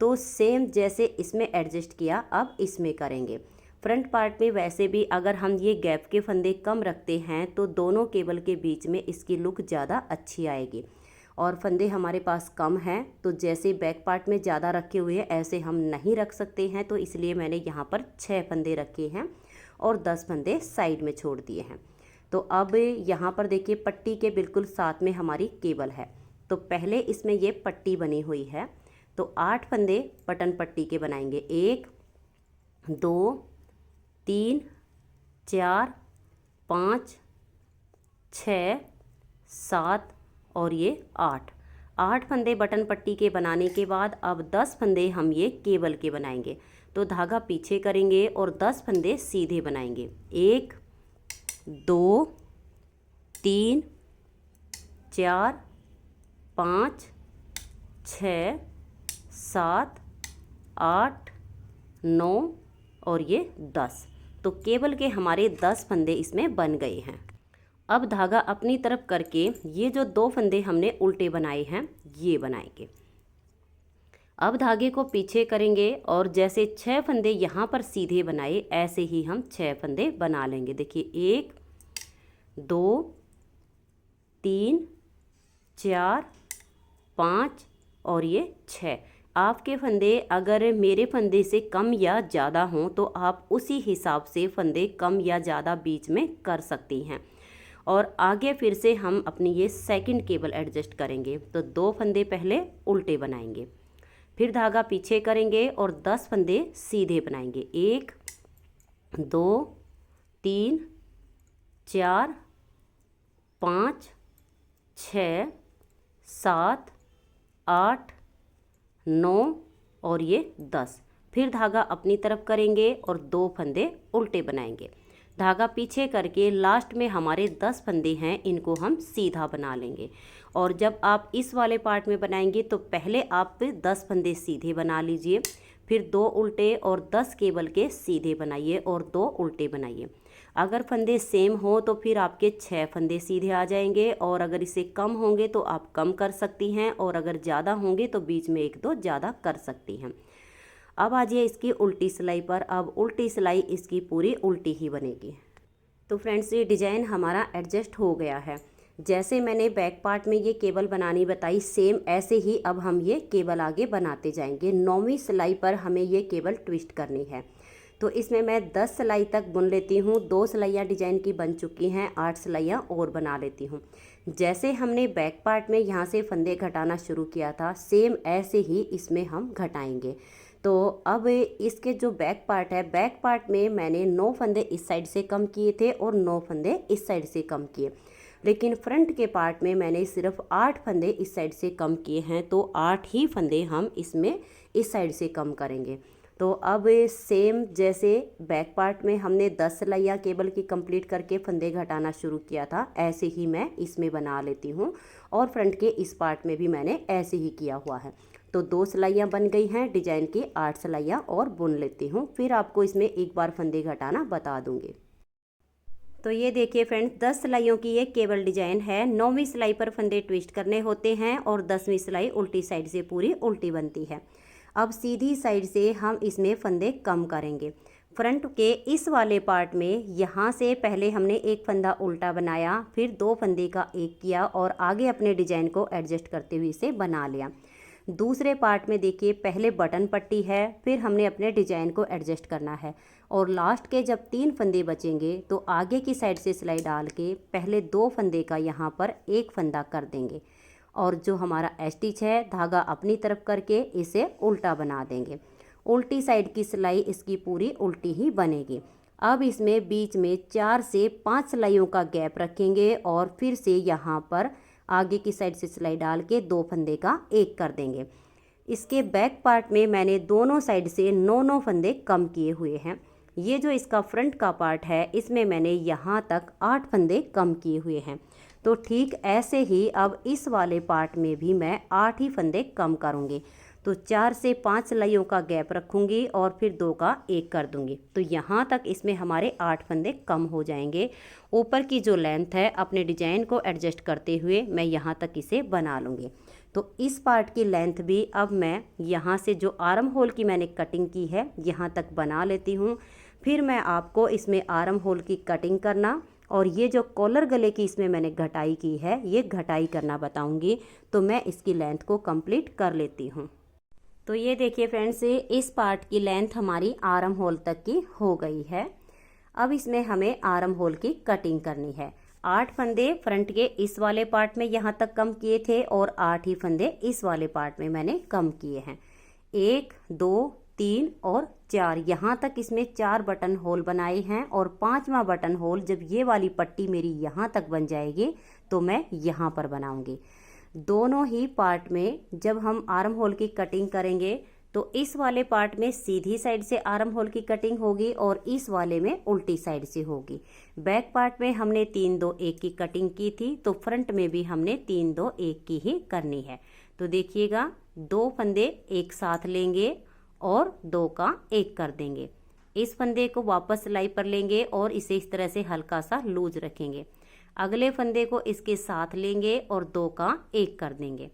तो सेम जैसे इसमें एडजस्ट किया अब इसमें करेंगे। फ्रंट पार्ट में वैसे भी अगर हम ये गैप के फंदे कम रखते हैं तो दोनों केबल के बीच में इसकी लुक ज़्यादा अच्छी आएगी। और फंदे हमारे पास कम हैं तो जैसे बैक पार्ट में ज़्यादा रखे हुए हैं ऐसे हम नहीं रख सकते हैं, तो इसलिए मैंने यहाँ पर 6 फंदे रखे हैं और 10 फंदे साइड में छोड़ दिए हैं। तो अब यहाँ पर देखिए पट्टी के बिल्कुल साथ में हमारी केबल है, तो पहले इसमें ये पट्टी बनी हुई है। तो 8 फंदे बटन पट्टी के बनाएंगे, 1 2 3 4 5 6 7 और ये 8 फंदे बटन पट्टी के बनाने के बाद अब 10 फंदे हम ये केबल के बनाएंगे। तो धागा पीछे करेंगे और 10 फंदे सीधे बनाएंगे, 1 2 3 4 5 6 7 8 9 और ये 10। तो केबल के हमारे 10 फंदे इसमें बन गए हैं। अब धागा अपनी तरफ करके ये जो 2 फंदे हमने उल्टे बनाए हैं ये बनाएंगे। अब धागे को पीछे करेंगे और जैसे 6 फंदे यहाँ पर सीधे बनाए ऐसे ही हम 6 फंदे बना लेंगे। देखिए 1 2 3 4 5 और ये 6। आपके फंदे अगर मेरे फंदे से कम या ज़्यादा हों तो आप उसी हिसाब से फंदे कम या ज़्यादा बीच में कर सकती हैं। और आगे फिर से हम अपनी ये सेकंड केबल एडजस्ट करेंगे। तो 2 फंदे पहले उल्टे बनाएंगे, फिर धागा पीछे करेंगे और 10 फंदे सीधे बनाएंगे, 1 2 3 4 5 6 7 8 9 और ये 10। फिर धागा अपनी तरफ करेंगे और 2 फंदे उल्टे बनाएंगे। धागा पीछे करके लास्ट में हमारे 10 फंदे हैं इनको हम सीधा बना लेंगे। और जब आप इस वाले पार्ट में बनाएंगे तो पहले आप 10 फंदे सीधे बना लीजिए, फिर 2 उल्टे और 10 केबल के सीधे बनाइए और 2 उल्टे बनाइए। अगर फंदे सेम हो तो फिर आपके 6 फंदे सीधे आ जाएंगे, और अगर इससे कम होंगे तो आप कम कर सकती हैं, और अगर ज़्यादा होंगे तो बीच में 1-2 ज़्यादा कर सकती हैं। अब आ जाइए इसकी उल्टी सिलाई पर। अब उल्टी सिलाई इसकी पूरी उल्टी ही बनेगी। तो फ्रेंड्स ये डिज़ाइन हमारा एडजस्ट हो गया है। जैसे मैंने बैक पार्ट में ये केबल बनानी बताई सेम ऐसे ही अब हम ये केबल आगे बनाते जाएंगे। 9वीं सिलाई पर हमें ये केबल ट्विस्ट करनी है। तो इसमें मैं 10 सिलाई तक बुन लेती हूँ। 2 सिलाइयाँ डिजाइन की बन चुकी हैं, 8 सिलाइयाँ और बना लेती हूँ। जैसे हमने बैक पार्ट में यहाँ से फंदे घटाना शुरू किया था सेम ऐसे ही इसमें हम घटाएंगे। तो अब इसके जो बैक पार्ट है, बैक पार्ट में मैंने 9 फंदे इस साइड से कम किए थे और 9 फंदे इस साइड से कम किए, लेकिन फ्रंट के पार्ट में मैंने सिर्फ 8 फंदे इस साइड से कम किए हैं। तो 8 ही फंदे हम इसमें इस साइड से कम करेंगे। तो अब सेम जैसे बैक पार्ट में हमने 10 सिलाइयाँ केबल की कंप्लीट करके फंदे घटाना शुरू किया था ऐसे ही मैं इसमें बना लेती हूँ, और फ्रंट के इस पार्ट में भी मैंने ऐसे ही किया हुआ है। तो 2 सिलाइयाँ बन गई हैं डिजाइन की, 8 सिलाइयाँ और बुन लेती हूँ, फिर आपको इसमें एक बार फंदे घटाना बता दूँगी। तो ये देखिए फ्रेंड्स 10 सिलाइयों की ये केबल डिजाइन है। 9वीं सिलाई पर फंदे ट्विस्ट करने होते हैं और 10वीं सिलाई उल्टी साइड से पूरी उल्टी बनती है। अब सीधी साइड से हम इसमें फंदे कम करेंगे। फ्रंट के इस वाले पार्ट में यहाँ से पहले हमने एक फंदा उल्टा बनाया, फिर 2 फंदे का एक किया और आगे अपने डिजाइन को एडजस्ट करते हुए इसे बना लिया। दूसरे पार्ट में देखिए पहले बटन पट्टी है, फिर हमने अपने डिजाइन को एडजस्ट करना है, और लास्ट के जब 3 फंदे बचेंगे तो आगे की साइड से सिलाई डाल के पहले 2 फंदे का यहाँ पर एक फंदा कर देंगे, और जो हमारा स्टिच है धागा अपनी तरफ करके इसे उल्टा बना देंगे। उल्टी साइड की सिलाई इसकी पूरी उल्टी ही बनेगी। अब इसमें बीच में 4 से 5 सिलाइयों का गैप रखेंगे और फिर से यहाँ पर आगे की साइड से सिलाई डाल के 2 फंदे का एक कर देंगे। इसके बैक पार्ट में मैंने दोनों साइड से 9 फंदे कम किए हुए हैं। ये जो इसका फ्रंट का पार्ट है इसमें मैंने यहाँ तक 8 फंदे कम किए हुए हैं। तो ठीक ऐसे ही अब इस वाले पार्ट में भी मैं 8 ही फंदे कम करूँगी। तो 4 से 5 सिलाइयों का गैप रखूँगी और फिर 2 का 1 कर दूँगी। तो यहाँ तक इसमें हमारे 8 फंदे कम हो जाएंगे। ऊपर की जो लेंथ है अपने डिजाइन को एडजस्ट करते हुए मैं यहाँ तक इसे बना लूँगी। तो इस पार्ट की लेंथ भी अब मैं यहाँ से जो आर्म होल की मैंने कटिंग की है यहाँ तक बना लेती हूँ। फिर मैं आपको इसमें आर्म होल की कटिंग करना और ये जो कॉलर गले की इसमें मैंने घटाई की है ये घटाई करना बताऊंगी। तो मैं इसकी लेंथ को कंप्लीट कर लेती हूँ। तो ये देखिए फ्रेंड्स, इस पार्ट की लेंथ हमारी आर्म होल तक की हो गई है। अब इसमें हमें आर्म होल की कटिंग करनी है। 8 फंदे फ्रंट के इस वाले पार्ट में यहाँ तक कम किए थे और 8 ही फंदे इस वाले पार्ट में मैंने कम किए हैं। 1 2 3 और 4 यहाँ तक इसमें 4 बटन होल बनाए हैं और 5वां बटन होल जब ये वाली पट्टी मेरी यहाँ तक बन जाएगी तो मैं यहाँ पर बनाऊंगी। दोनों ही पार्ट में जब हम आर्म होल की कटिंग करेंगे तो इस वाले पार्ट में सीधी साइड से आर्म होल की कटिंग होगी और इस वाले में उल्टी साइड से होगी। बैक पार्ट में हमने 3 2 1 की कटिंग की थी तो फ्रंट में भी हमने 3 2 1 की ही करनी है। तो देखिएगा 2 फंदे एक साथ लेंगे और 2 का 1 कर देंगे। इस फंदे को वापस सिलाई पर लेंगे और इसे इस तरह से हल्का सा लूज रखेंगे। अगले फंदे को इसके साथ लेंगे और 2 का 1 कर देंगे।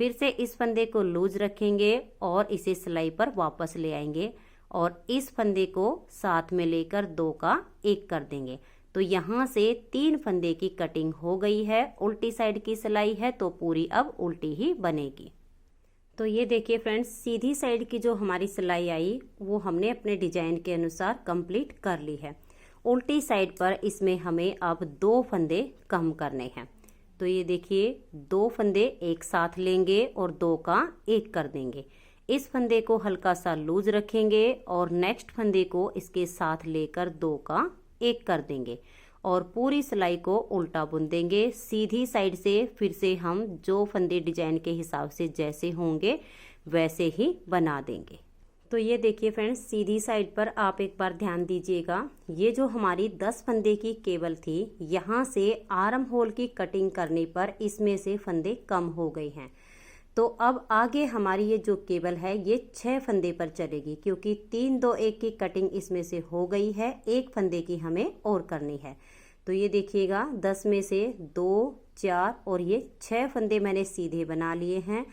फिर से इस फंदे को लूज रखेंगे और इसे सिलाई पर वापस ले आएंगे और इस फंदे को साथ में लेकर 2 का 1 कर देंगे। तो यहाँ से 3 फंदे की कटिंग हो गई है। उल्टी साइड की सिलाई है तो पूरी अब उल्टी ही बनेगी। तो ये देखिए फ्रेंड्स, सीधी साइड की जो हमारी सिलाई आई वो हमने अपने डिजाइन के अनुसार कंप्लीट कर ली है। उल्टी साइड पर इसमें हमें अब 2 फंदे कम करने हैं। तो ये देखिए 2 फंदे एक साथ लेंगे और 2 का 1 कर देंगे। इस फंदे को हल्का सा लूज रखेंगे और नेक्स्ट फंदे को इसके साथ लेकर 2 का 1 कर देंगे और पूरी सिलाई को उल्टा बुन देंगे सीधी साइड से। फिर से हम जो फंदे डिजाइन के हिसाब से जैसे होंगे वैसे ही बना देंगे। तो ये देखिए फ्रेंड्स, सीधी साइड पर आप एक बार ध्यान दीजिएगा, ये जो हमारी 10 फंदे की केबल थी यहाँ से आर्म होल की कटिंग करने पर इसमें से फंदे कम हो गए हैं। तो अब आगे हमारी ये जो केबल है ये 6 फंदे पर चलेगी क्योंकि 3 2 1 की कटिंग इसमें से हो गई है। 1 फंदे की हमें और करनी है। तो ये देखिएगा 10 में से 2 4 और ये 6 फंदे मैंने सीधे बना लिए हैं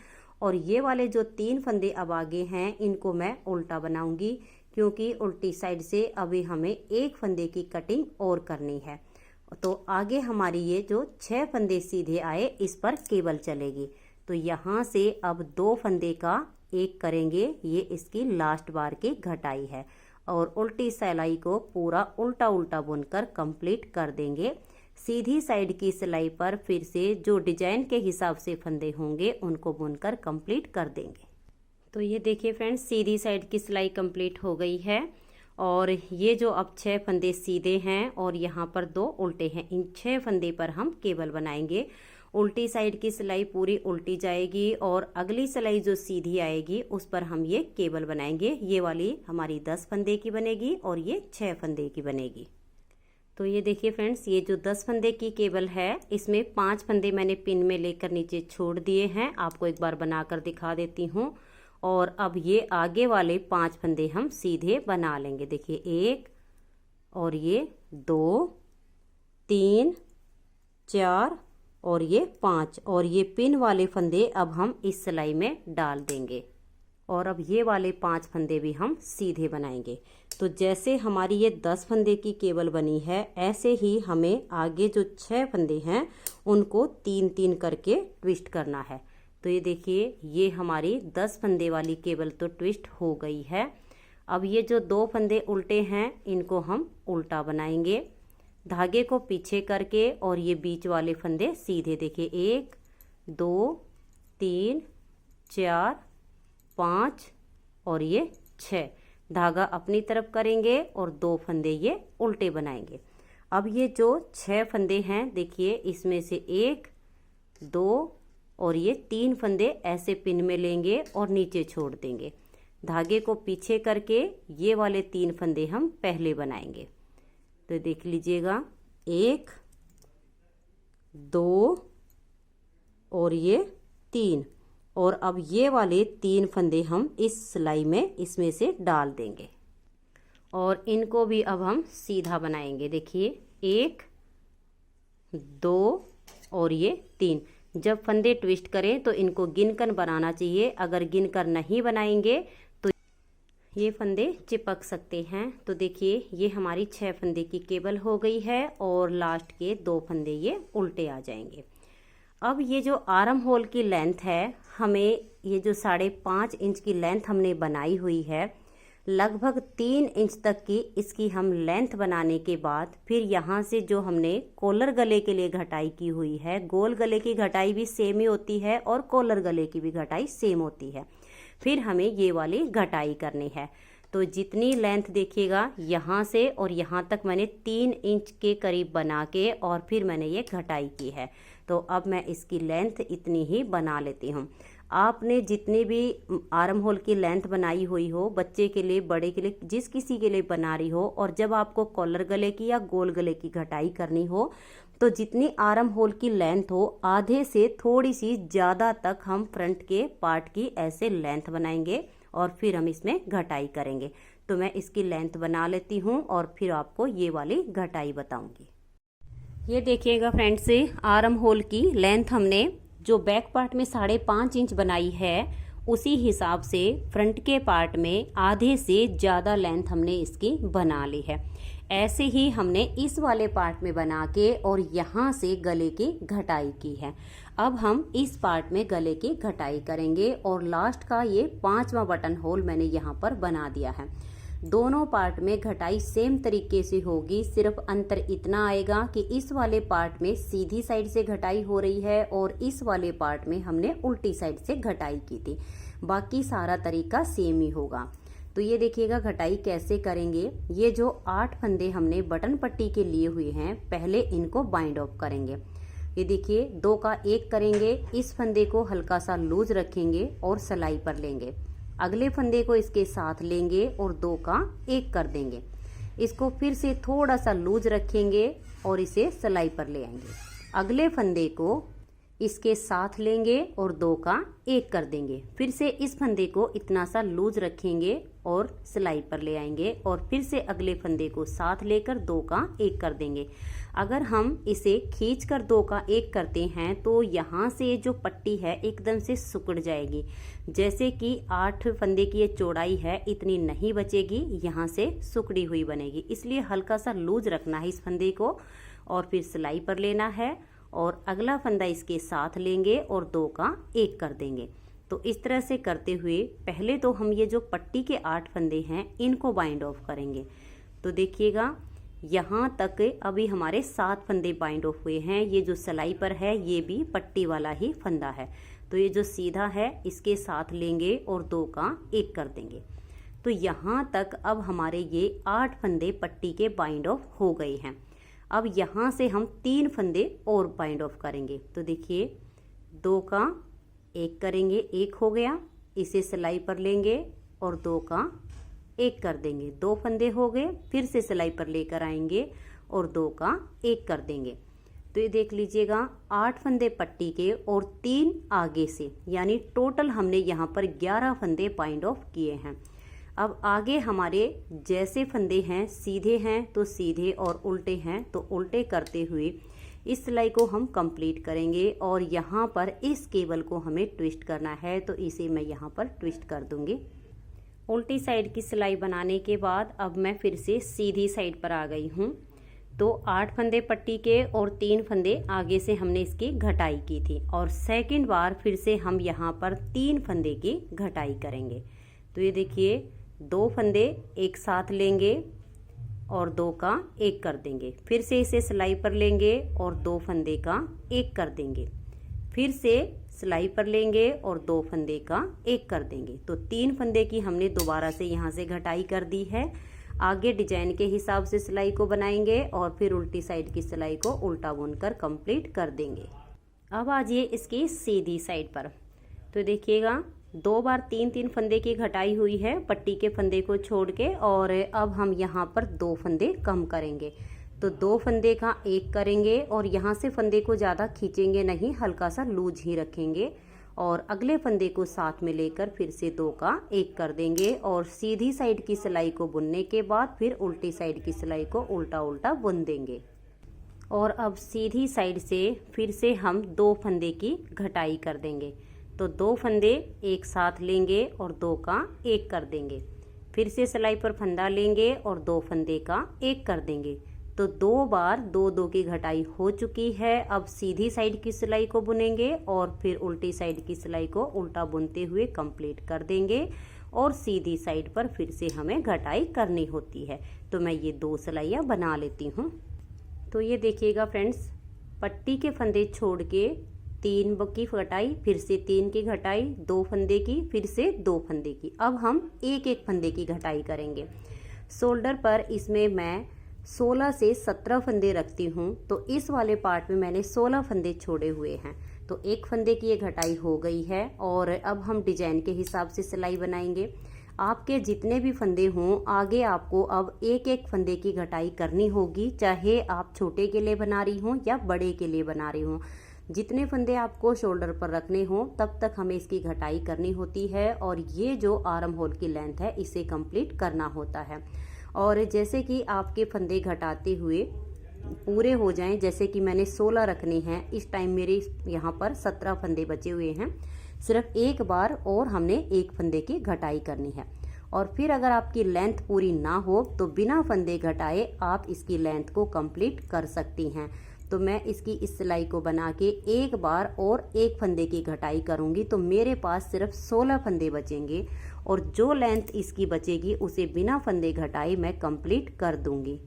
और ये वाले जो 3 फंदे अब आगे हैं इनको मैं उल्टा बनाऊंगी क्योंकि उल्टी साइड से अभी हमें 1 फंदे की कटिंग और करनी है। तो आगे हमारी ये जो 6 फंदे सीधे आए इस पर केबल चलेगी। तो यहाँ से अब 2 फंदे का 1 करेंगे। ये इसकी लास्ट बार की घटाई है और उल्टी सिलाई को पूरा उल्टा उल्टा बुनकर कंप्लीट कर देंगे। सीधी साइड की सिलाई पर फिर से जो डिजाइन के हिसाब से फंदे होंगे उनको बुनकर कंप्लीट कर देंगे। तो ये देखिए फ्रेंड्स, सीधी साइड की सिलाई कंप्लीट हो गई है और ये जो अब 6 फंदे सीधे हैं और यहाँ पर 2 उल्टे हैं, इन 6 फंदे पर हम केबल बनाएंगे। उल्टी साइड की सिलाई पूरी उल्टी जाएगी और अगली सिलाई जो सीधी आएगी उस पर हम ये केबल बनाएंगे। ये वाली हमारी 10 फंदे की बनेगी और ये 6 फंदे की बनेगी। तो ये देखिए फ्रेंड्स, ये जो 10 फंदे की केबल है इसमें 5 फंदे मैंने पिन में लेकर नीचे छोड़ दिए हैं। आपको एक बार बनाकर दिखा देती हूँ। और अब ये आगे वाले 5 फंदे हम सीधे बना लेंगे। देखिए 1 और ये 2 3 4 और ये 5 और ये पिन वाले फंदे अब हम इस सिलाई में डाल देंगे और अब ये वाले 5 फंदे भी हम सीधे बनाएंगे। तो जैसे हमारी ये 10 फंदे की केबल बनी है ऐसे ही हमें आगे जो 6 फंदे हैं उनको 3 3 करके ट्विस्ट करना है। तो ये देखिए ये हमारी 10 फंदे वाली केबल तो ट्विस्ट हो गई है। अब ये जो 2 फंदे उल्टे हैं इनको हम उल्टा बनाएंगे धागे को पीछे करके और ये बीच वाले फंदे सीधे। देखिए 1 2 3 4 5 और ये 6 धागा अपनी तरफ करेंगे और 2 फंदे ये उल्टे बनाएंगे। अब ये जो 6 फंदे हैं देखिए इसमें से 1 2 और ये 3 फंदे ऐसे पिन में लेंगे और नीचे छोड़ देंगे। धागे को पीछे करके ये वाले 3 फंदे हम पहले बनाएंगे। तो देख लीजिएगा 1 2 और ये 3 और अब ये वाले 3 फंदे हम इस सिलाई में इसमें से डाल देंगे और इनको भी अब हम सीधा बनाएंगे। देखिए 1 2 और ये 3। जब फंदे ट्विस्ट करें तो इनको गिनकर बनाना चाहिए, अगर गिनकर नहीं बनाएंगे तो ये फंदे चिपक सकते हैं। तो देखिए ये हमारी 6 फंदे की केबल हो गई है और लास्ट के 2 फंदे ये उल्टे आ जाएंगे। अब ये जो आर्म होल की लेंथ है, हमें ये जो 5.5 इंच की लेंथ हमने बनाई हुई है, लगभग 3 इंच तक की इसकी हम लेंथ बनाने के बाद फिर यहाँ से जो हमने कॉलर गले के लिए घटाई की हुई है, गोल गले की घटाई भी सेम ही होती है और कॉलर गले की भी घटाई सेम होती है, फिर हमें ये वाली घटाई करनी है। तो जितनी लेंथ देखिएगा यहाँ से और यहाँ तक मैंने 3 इंच के करीब बना के और फिर मैंने ये घटाई की है। तो अब मैं इसकी लेंथ इतनी ही बना लेती हूँ। आपने जितनी भी आर्म होल की लेंथ बनाई हुई हो, बच्चे के लिए बड़े के लिए जिस किसी के लिए बना रही हो, और जब आपको कॉलर गले की या गोल गले की घटाई करनी हो तो जितनी आर्म होल की लेंथ हो आधे से थोड़ी सी ज़्यादा तक हम फ्रंट के पार्ट की ऐसे लेंथ बनाएंगे और फिर हम इसमें घटाई करेंगे। तो मैं इसकी लेंथ बना लेती हूँ और फिर आपको ये वाली घटाई बताऊंगी। ये देखिएगा फ्रेंड्स, आर्म होल की लेंथ हमने जो बैक पार्ट में 5.5 इंच बनाई है उसी हिसाब से फ्रंट के पार्ट में आधे से ज़्यादा लेंथ हमने इसकी बना ली है। ऐसे ही हमने इस वाले पार्ट में बना के और यहाँ से गले की घटाई की है। अब हम इस पार्ट में गले की घटाई करेंगे और लास्ट का ये 5वां बटन होल मैंने यहाँ पर बना दिया है। दोनों पार्ट में घटाई सेम तरीके से होगी, सिर्फ अंतर इतना आएगा कि इस वाले पार्ट में सीधी साइड से घटाई हो रही है और इस वाले पार्ट में हमने उल्टी साइड से घटाई की थी। बाकी सारा तरीका सेम ही होगा। तो ये देखिएगा घटाई कैसे करेंगे। ये जो 8 फंदे हमने बटन पट्टी के लिए हुए हैं, पहले इनको बाइंड ऑफ करेंगे। ये देखिए 2 का 1 करेंगे, इस फंदे को हल्का सा लूज रखेंगे और सिलाई पर लेंगे। अगले फंदे को इसके साथ लेंगे और 2 का 1 कर देंगे। इसको फिर से थोड़ा सा लूज रखेंगे और इसे सिलाई पर ले आएंगे। अगले फंदे को इसके साथ लेंगे और 2 का 1 कर देंगे। फिर से इस फंदे को इतना सा लूज रखेंगे और सिलाई पर ले आएंगे और फिर से अगले फंदे को साथ लेकर 2 का 1 कर देंगे। अगर हम इसे खींचकर 2 का 1 करते हैं तो यहाँ से जो पट्टी है एकदम से सिकुड़ जाएगी। जैसे कि 8 फंदे की ये चौड़ाई है, इतनी नहीं बचेगी, यहाँ से सिकुड़ी हुई बनेगी। इसलिए हल्का सा लूज रखना है इस फंदे को और फिर सिलाई पर लेना है और अगला फंदा इसके साथ लेंगे और 2 का 1 कर देंगे। तो इस तरह से करते हुए पहले तो हम ये जो पट्टी के 8 फंदे हैं इनको बाइंड ऑफ करेंगे। तो देखिएगा यहाँ तक अभी हमारे 7 फंदे बाइंड ऑफ हुए हैं। ये जो सिलाई पर है ये भी पट्टी वाला ही फंदा है। तो ये जो सीधा है इसके साथ लेंगे और 2 का 1 कर देंगे। तो यहाँ तक अब हमारे ये 8 फंदे पट्टी के बाइंड ऑफ हो गए हैं। अब यहाँ से हम 3 फंदे और बाइंड ऑफ करेंगे। तो देखिए 2 का 1 करेंगे, 1 हो गया, इसे सिलाई पर लेंगे और 2 का 1 कर देंगे। 2 फंदे हो गए, फिर से सिलाई पर लेकर आएंगे और 2 का 1 कर देंगे। तो ये देख लीजिएगा 8 फंदे पट्टी के और 3 आगे से, यानी टोटल हमने यहाँ पर 11 फंदे बाइंड ऑफ किए हैं। अब आगे हमारे जैसे फंदे हैं सीधे हैं तो सीधे और उल्टे हैं तो उल्टे करते हुए इस सिलाई को हम कंप्लीट करेंगे और यहाँ पर इस केबल को हमें ट्विस्ट करना है। तो इसे मैं यहाँ पर ट्विस्ट कर दूंगी। उल्टी साइड की सिलाई बनाने के बाद अब मैं फिर से सीधी साइड पर आ गई हूँ। तो 8 फंदे पट्टी के और 3 फंदे आगे से हमने इसकी घटाई की थी और सेकंड बार फिर से हम यहाँ पर 3 फंदे की घटाई करेंगे। तो ये देखिए 2 फंदे एक साथ लेंगे और 2 का 1 कर देंगे। फिर से इसे सिलाई पर लेंगे और 2 फंदे का 1 कर देंगे। फिर से सिलाई पर लेंगे और 2 फंदे का 1 कर देंगे। तो 3 फंदे की हमने दोबारा से यहाँ से घटाई कर दी है। आगे डिजाइन के हिसाब से सिलाई को बनाएंगे और फिर उल्टी साइड की सिलाई को उल्टा बुनकर कंप्लीट कर देंगे। अब आ जाइए इसकी सीधी साइड पर। तो देखिएगा 2 बार 3-3 फंदे की घटाई हुई है पट्टी के फंदे को छोड़ के और अब हम यहाँ पर 2 फंदे कम करेंगे। तो 2 फंदे का 1 करेंगे और यहाँ से फंदे को ज़्यादा खींचेंगे नहीं, हल्का सा लूज ही रखेंगे और अगले फंदे को साथ में लेकर फिर से 2 का 1 कर देंगे और सीधी साइड की सिलाई को बुनने के बाद फिर उल्टी साइड की सिलाई को उल्टा उल्टा बुन देंगे। और अब सीधी साइड से फिर से हम 2 फंदे की घटाई कर देंगे। तो 2 फंदे एक साथ लेंगे और 2 का 1 कर देंगे। फिर से सिलाई पर फंदा लेंगे और 2 फंदे का 1 कर देंगे। तो 2 बार 2 की घटाई हो चुकी है। अब सीधी साइड की सिलाई को बुनेंगे और फिर उल्टी साइड की सिलाई को उल्टा बुनते हुए कंप्लीट कर देंगे और सीधी साइड पर फिर से हमें घटाई करनी होती है। तो मैं ये 2 सिलाइयाँ बना लेती हूँ। तो ये देखिएगा फ्रेंड्स, पट्टी के फंदे छोड़ के 3 की घटाई, फिर से 3 की घटाई, 2 फंदे की, फिर से 2 फंदे की। अब हम एक फंदे की घटाई करेंगे। शोल्डर पर इसमें मैं 16 से 17 फंदे रखती हूँ। तो इस वाले पार्ट में मैंने 16 फंदे छोड़े हुए हैं। तो 1 फंदे की ये घटाई हो गई है और अब हम डिजाइन के हिसाब से सिलाई बनाएंगे। आपके जितने भी फंदे हों, आगे आपको अब एक फंदे की घटाई करनी होगी, चाहे आप छोटे के लिए बना रही हों या बड़े के लिए बना रही हों। जितने फंदे आपको शोल्डर पर रखने हों तब तक हमें इसकी घटाई करनी होती है और ये जो आर्म होल की लेंथ है इसे कंप्लीट करना होता है। और जैसे कि आपके फंदे घटाते हुए पूरे हो जाएं, जैसे कि मैंने 16 रखने हैं, इस टाइम मेरे यहाँ पर 17 फंदे बचे हुए हैं। सिर्फ एक बार और हमने 1 फंदे की घटाई करनी है। और फिर अगर आपकी लेंथ पूरी ना हो तो बिना फंदे घटाए आप इसकी लेंथ को कंप्लीट कर सकती हैं। तो मैं इसकी इस सिलाई को बना के एक बार और 1 फंदे की घटाई करूँगी तो मेरे पास सिर्फ 16 फंदे बचेंगे और जो लेंथ इसकी बचेगी उसे बिना फंदे घटाए मैं कंप्लीट कर दूँगी।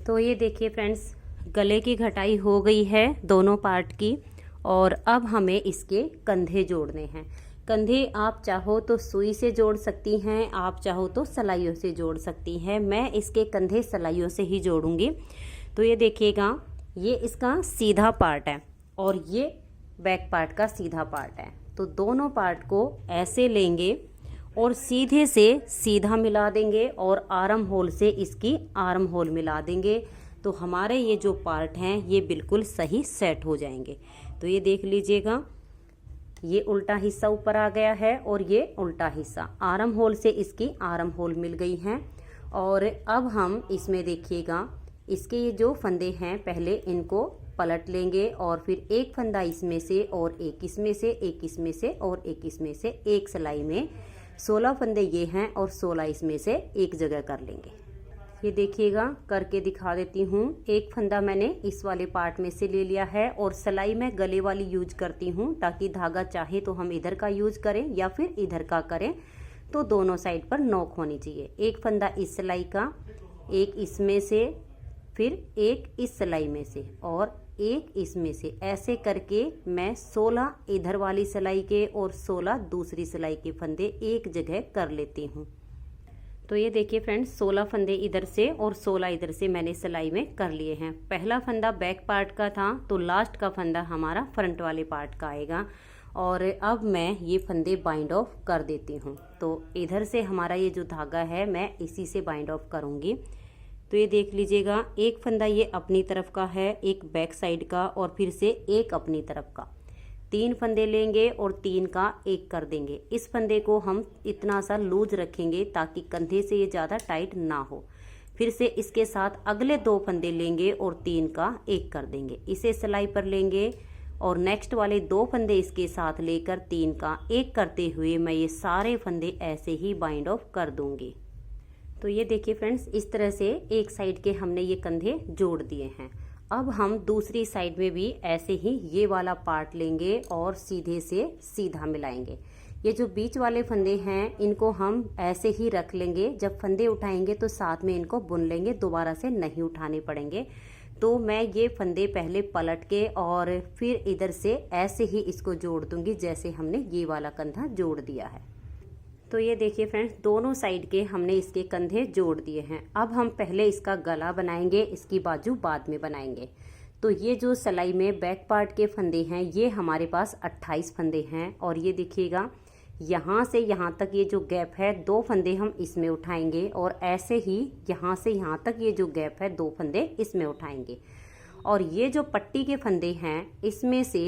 तो ये देखिए फ्रेंड्स, गले की घटाई हो गई है दोनों पार्ट की और अब हमें इसके कंधे जोड़ने हैं। कंधे आप चाहो तो सुई से जोड़ सकती हैं, आप चाहो तो सिलाइयों से जोड़ सकती हैं। मैं इसके कंधे सिलाइयों से ही जोड़ूंगी। तो ये देखिएगा, ये इसका सीधा पार्ट है और ये बैक पार्ट का सीधा पार्ट है। तो दोनों पार्ट को ऐसे लेंगे और सीधे से सीधा मिला देंगे और आर्म होल से इसकी आर्म होल मिला देंगे। तो हमारे ये जो पार्ट हैं ये बिल्कुल सही सेट हो जाएंगे। तो ये देख लीजिएगा, ये उल्टा हिस्सा ऊपर आ गया है और ये उल्टा हिस्सा, आर्म होल से इसकी आर्म होल मिल गई हैं। और अब हम इसमें देखिएगा, इसके ये जो फंदे हैं पहले इनको पलट लेंगे और फिर 1 फंदा इसमें से और 1 इसमें से, 1 इसमें से और 1 इसमें से, एक सिलाई में 16 फंदे ये हैं और 16 इसमें से एक जगह कर लेंगे। ये देखिएगा, करके दिखा देती हूँ। 1 फंदा मैंने इस वाले पार्ट में से ले लिया है और सिलाई मैं गले वाली यूज करती हूँ ताकि धागा चाहे तो हम इधर का यूज करें या फिर इधर का करें, तो दोनों साइड पर नोक होनी चाहिए। 1 फंदा इस सिलाई का, 1 इसमें से, फिर 1 इस सिलाई में से और 1 इसमें से, ऐसे करके मैं 16 इधर वाली सिलाई के और 16 दूसरी सिलाई के फंदे एक जगह कर लेती हूँ। तो ये देखिए फ्रेंड्स, 16 फंदे इधर से और 16 इधर से मैंने सिलाई में कर लिए हैं। पहला फंदा बैक पार्ट का था तो लास्ट का फंदा हमारा फ्रंट वाले पार्ट का आएगा। और अब मैं ये फंदे बाइंड ऑफ कर देती हूँ। तो इधर से हमारा ये जो धागा है मैं इसी से बाइंड ऑफ करूँगी। तो ये देख लीजिएगा, 1 फंदा ये अपनी तरफ का है, 1 बैक साइड का और फिर से 1 अपनी तरफ का। 3 फंदे लेंगे और 3 का 1 कर देंगे। इस फंदे को हम इतना सा लूज रखेंगे ताकि कंधे से ये ज़्यादा टाइट ना हो। फिर से इसके साथ अगले 2 फंदे लेंगे और 3 का 1 कर देंगे। इसे सिलाई पर लेंगे और नेक्स्ट वाले 2 फंदे इसके साथ लेकर 3 का 1 करते हुए मैं ये सारे फंदे ऐसे ही बाइंड ऑफ कर दूंगी। तो ये देखिए फ्रेंड्स, इस तरह से एक साइड के हमने ये कंधे जोड़ दिए हैं। अब हम दूसरी साइड में भी ऐसे ही ये वाला पार्ट लेंगे और सीधे से सीधा मिलाएंगे। ये जो बीच वाले फंदे हैं इनको हम ऐसे ही रख लेंगे, जब फंदे उठाएंगे तो साथ में इनको बुन लेंगे, दोबारा से नहीं उठाने पड़ेंगे। तो मैं ये फंदे पहले पलट के और फिर इधर से ऐसे ही इसको जोड़ दूंगी जैसे हमने ये वाला कंधा जोड़ दिया है। तो ये देखिए फ्रेंड्स, दोनों साइड के हमने इसके कंधे जोड़ दिए हैं। अब हम पहले इसका गला बनाएंगे, इसकी बाजू बाद में बनाएंगे। तो ये जो सिलाई में बैक पार्ट के फंदे हैं ये हमारे पास 28 फंदे हैं और ये देखिएगा यहाँ से यहाँ तक ये जो गैप है 2 फंदे हम इसमें उठाएंगे और ऐसे ही यहाँ से यहाँ तक ये जो गैप है 2 फंदे इसमें उठाएंगे। और ये जो पट्टी के फंदे हैं इसमें से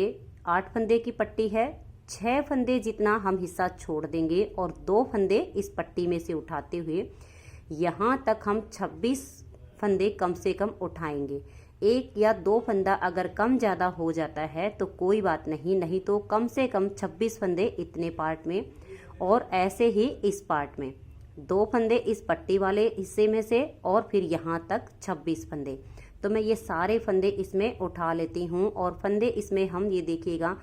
8 फंदे की पट्टी है, 6 फंदे जितना हम हिस्सा छोड़ देंगे और 2 फंदे इस पट्टी में से उठाते हुए यहाँ तक हम 26 फंदे कम से कम उठाएंगे। 1 या 2 फंदा अगर कम ज़्यादा हो जाता है तो कोई बात नहीं, नहीं तो कम से कम 26 फंदे इतने पार्ट में और ऐसे ही इस पार्ट में 2 फंदे इस पट्टी वाले हिस्से में से और फिर यहाँ तक 26 फंदे। तो मैं ये सारे फंदे इसमें उठा लेती हूँ और फंदे इसमें हम ये देखिएगा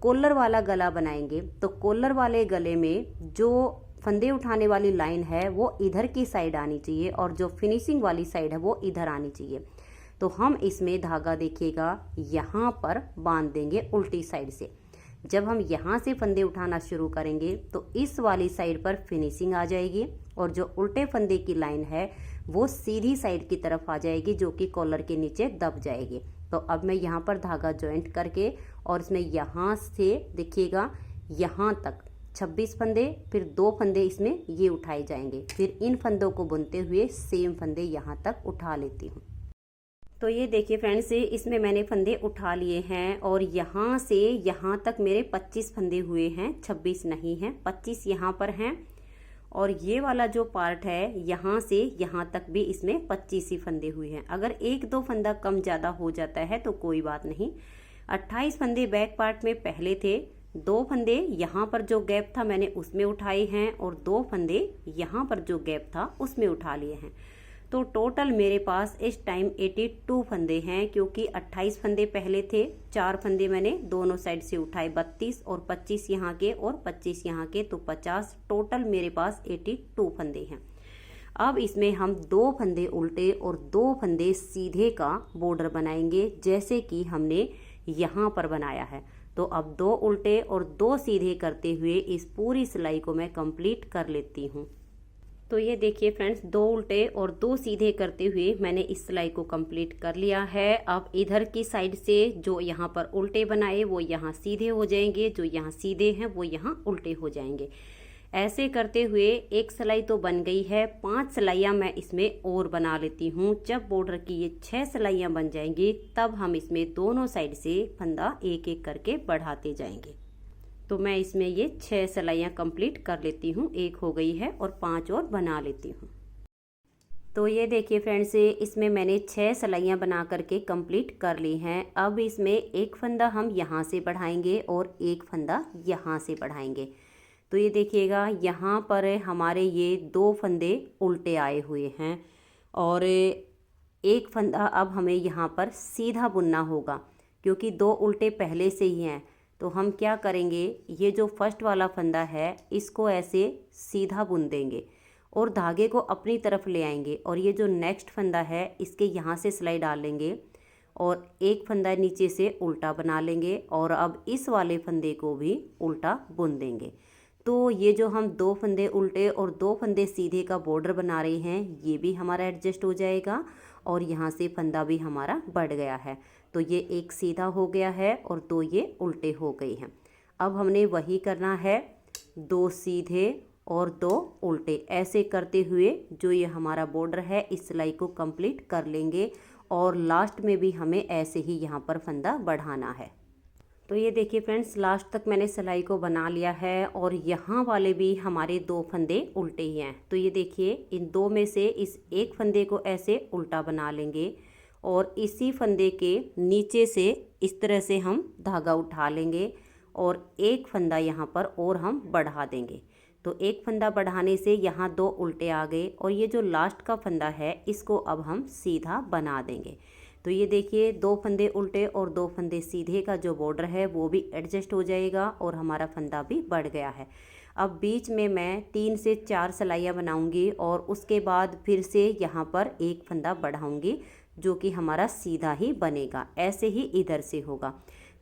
कॉलर वाला गला बनाएंगे। तो कॉलर वाले गले में जो फंदे उठाने वाली लाइन है वो इधर की साइड आनी चाहिए और जो फिनिशिंग वाली साइड है वो इधर आनी चाहिए। तो हम इसमें धागा देखिएगा यहाँ पर बांध देंगे उल्टी साइड से। जब हम यहाँ से फंदे उठाना शुरू करेंगे तो इस वाली साइड पर फिनिशिंग आ जाएगी और जो उल्टे फंदे की लाइन है वो सीधी साइड की तरफ आ जाएगी जो कि कॉलर के नीचे दब जाएगी। तो अब मैं यहाँ पर धागा जॉइंट करके और इसमें यहाँ से देखिएगा यहाँ तक 26 फंदे, फिर 2 फंदे इसमें ये उठाए जाएंगे, फिर इन फंदों को बुनते हुए सेम फंदे यहाँ तक उठा लेती हूँ। तो ये देखिए फ्रेंड्स, इसमें मैंने फंदे उठा लिए हैं और यहाँ से यहाँ तक मेरे 25 फंदे हुए हैं, 26 नहीं हैं, 25 यहाँ पर हैं। और ये वाला जो पार्ट है यहाँ से यहाँ तक भी इसमें 25 ही फंदे हुए हैं। अगर 1-2 फंदा कम ज़्यादा हो जाता है तो कोई बात नहीं। 28 फंदे बैक पार्ट में पहले थे, 2 फंदे यहाँ पर जो गैप था मैंने उसमें उठाए हैं और 2 फंदे यहाँ पर जो गैप था उसमें उठा लिए हैं। तो टोटल मेरे पास इस टाइम 82 फंदे हैं, क्योंकि 28 फंदे पहले थे, 4 फंदे मैंने दोनों साइड से उठाए, 32 और 25 यहाँ के और 25 यहाँ के, तो 50, टोटल मेरे पास 82 फंदे हैं। अब इसमें हम 2 फंदे उल्टे और 2 फंदे सीधे का बॉर्डर बनाएंगे जैसे कि हमने यहाँ पर बनाया है। तो अब 2 उल्टे और 2 सीधे करते हुए इस पूरी सिलाई को मैं कंप्लीट कर लेती हूँ। तो ये देखिए फ्रेंड्स, 2 उल्टे और 2 सीधे करते हुए मैंने इस सिलाई को कंप्लीट कर लिया है। अब इधर की साइड से जो यहाँ पर उल्टे बनाए वो यहाँ सीधे हो जाएंगे, जो यहाँ सीधे हैं वो यहाँ उल्टे हो जाएंगे। ऐसे करते हुए एक सिलाई तो बन गई है, 5 सिलाइयाँ मैं इसमें और बना लेती हूँ। जब बॉर्डर की ये 6 सिलाइयाँ बन जाएंगी तब हम इसमें दोनों साइड से फंदा एक एक करके बढ़ाते जाएंगे। तो मैं इसमें ये 6 सिलाइयाँ कंप्लीट कर लेती हूँ, 1 हो गई है और 5 और बना लेती हूँ। तो ये देखिए फ्रेंड्स, इसमें मैंने 6 सिलाइयाँ बना करके कंप्लीट कर ली हैं। अब इसमें एक फंदा हम यहाँ से बढ़ाएंगे और एक फंदा यहाँ से बढ़ाएंगे। तो ये देखिएगा यहाँ पर हमारे ये 2 फंदे उल्टे आए हुए हैं और एक फंदा अब हमें यहाँ पर सीधा बुनना होगा, क्योंकि 2 उल्टे पहले से ही हैं। तो हम क्या करेंगे, ये जो फर्स्ट वाला फंदा है इसको ऐसे सीधा बुन देंगे और धागे को अपनी तरफ ले आएंगे और ये जो नेक्स्ट फंदा है इसके यहाँ से सिलाई डाल लेंगे और एक फंदा नीचे से उल्टा बना लेंगे और अब इस वाले फंदे को भी उल्टा बुन देंगे। तो ये जो हम 2 फंदे उल्टे और 2 फंदे सीधे का बॉर्डर बना रहे हैं ये भी हमारा एडजस्ट हो जाएगा और यहाँ से फंदा भी हमारा बढ़ गया है। तो ये एक सीधा हो गया है और 2 ये उल्टे हो गई हैं। अब हमने वही करना है, 2 सीधे और 2 उल्टे, ऐसे करते हुए जो ये हमारा बॉर्डर है इस सिलाई को कंप्लीट कर लेंगे और लास्ट में भी हमें ऐसे ही यहाँ पर फंदा बढ़ाना है। तो ये देखिए फ्रेंड्स, लास्ट तक मैंने सिलाई को बना लिया है और यहाँ वाले भी हमारे 2 फंदे उल्टे ही हैं। तो ये देखिए, इन 2 में से इस एक फंदे को ऐसे उल्टा बना लेंगे और इसी फंदे के नीचे से इस तरह से हम धागा उठा लेंगे और एक फंदा यहाँ पर और हम बढ़ा देंगे। तो एक फंदा बढ़ाने से यहाँ 2 उल्टे आ गए और ये जो लास्ट का फंदा है इसको अब हम सीधा बना देंगे। तो ये देखिए, 2 फंदे उल्टे और 2 फंदे सीधे का जो बॉर्डर है वो भी एडजस्ट हो जाएगा और हमारा फंदा भी बढ़ गया है। अब बीच में मैं 3 से 4 सिलाइयाँ बनाऊंगी और उसके बाद फिर से यहाँ पर एक फंदा बढ़ाऊंगी जो कि हमारा सीधा ही बनेगा। ऐसे ही इधर से होगा।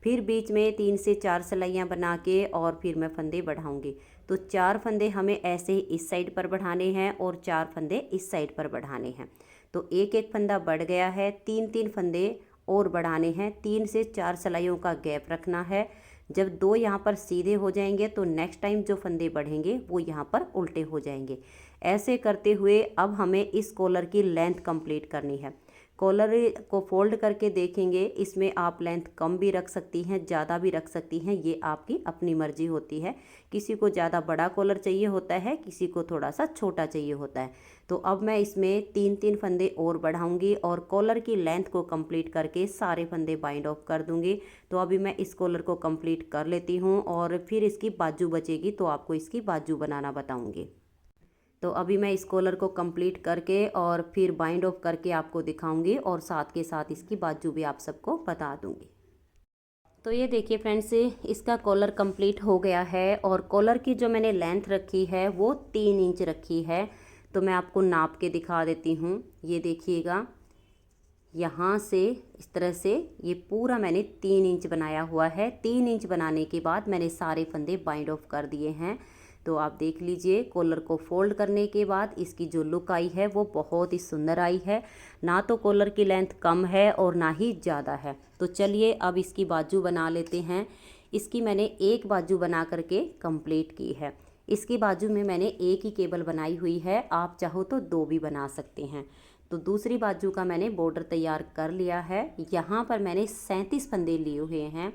फिर बीच में 3 से 4 सिलाइयाँ बना के और फिर मैं फंदे बढ़ाऊंगी। तो 4 फंदे हमें ऐसे ही इस साइड पर बढ़ाने हैं और 4 फंदे इस साइड पर बढ़ाने हैं। तो एक एक फंदा बढ़ गया है, 3-3 फंदे और बढ़ाने हैं, 3 से 4 सिलाइयों का गैप रखना है। जब 2 यहाँ पर सीधे हो जाएंगे तो नेक्स्ट टाइम जो फंदे बढ़ेंगे वो यहाँ पर उल्टे हो जाएंगे। ऐसे करते हुए अब हमें इस कॉलर की लेंथ कंप्लीट करनी है। कॉलर को फोल्ड करके देखेंगे, इसमें आप लेंथ कम भी रख सकती हैं, ज़्यादा भी रख सकती हैं, ये आपकी अपनी मर्जी होती है। किसी को ज़्यादा बड़ा कॉलर चाहिए होता है, किसी को थोड़ा सा छोटा चाहिए होता है। तो अब मैं इसमें 3-3 फंदे और बढ़ाऊंगी और कॉलर की लेंथ को कंप्लीट करके सारे फंदे बाइंड ऑफ कर दूंगी। तो अभी मैं इस कॉलर को कंप्लीट कर लेती हूँ और फिर इसकी बाजू बचेगी तो आपको इसकी बाजू बनाना बताऊँगी। तो अभी मैं इस कॉलर को कंप्लीट करके और फिर बाइंड ऑफ करके आपको दिखाऊंगी और साथ के साथ इसकी बाजू भी आप सबको बता दूंगी। तो ये देखिए फ्रेंड्स, इसका कॉलर कंप्लीट हो गया है और कॉलर की जो मैंने लेंथ रखी है वो 3 इंच रखी है। तो मैं आपको नाप के दिखा देती हूँ। ये देखिएगा, यहाँ से इस तरह से ये पूरा मैंने 3 इंच बनाया हुआ है। 3 इंच बनाने के बाद मैंने सारे फंदे बाइंड ऑफ कर दिए हैं। तो आप देख लीजिए, कॉलर को फोल्ड करने के बाद इसकी जो लुक आई है वो बहुत ही सुंदर आई है। ना तो कॉलर की लेंथ कम है और ना ही ज़्यादा है। तो चलिए अब इसकी बाजू बना लेते हैं। इसकी मैंने एक बाजू बना करके कंप्लीट की है। इसकी बाजू में मैंने एक ही केबल बनाई हुई है, आप चाहो तो 2 भी बना सकते हैं। तो दूसरी बाजू का मैंने बॉर्डर तैयार कर लिया है। यहाँ पर मैंने 37 फंदे लिए हुए हैं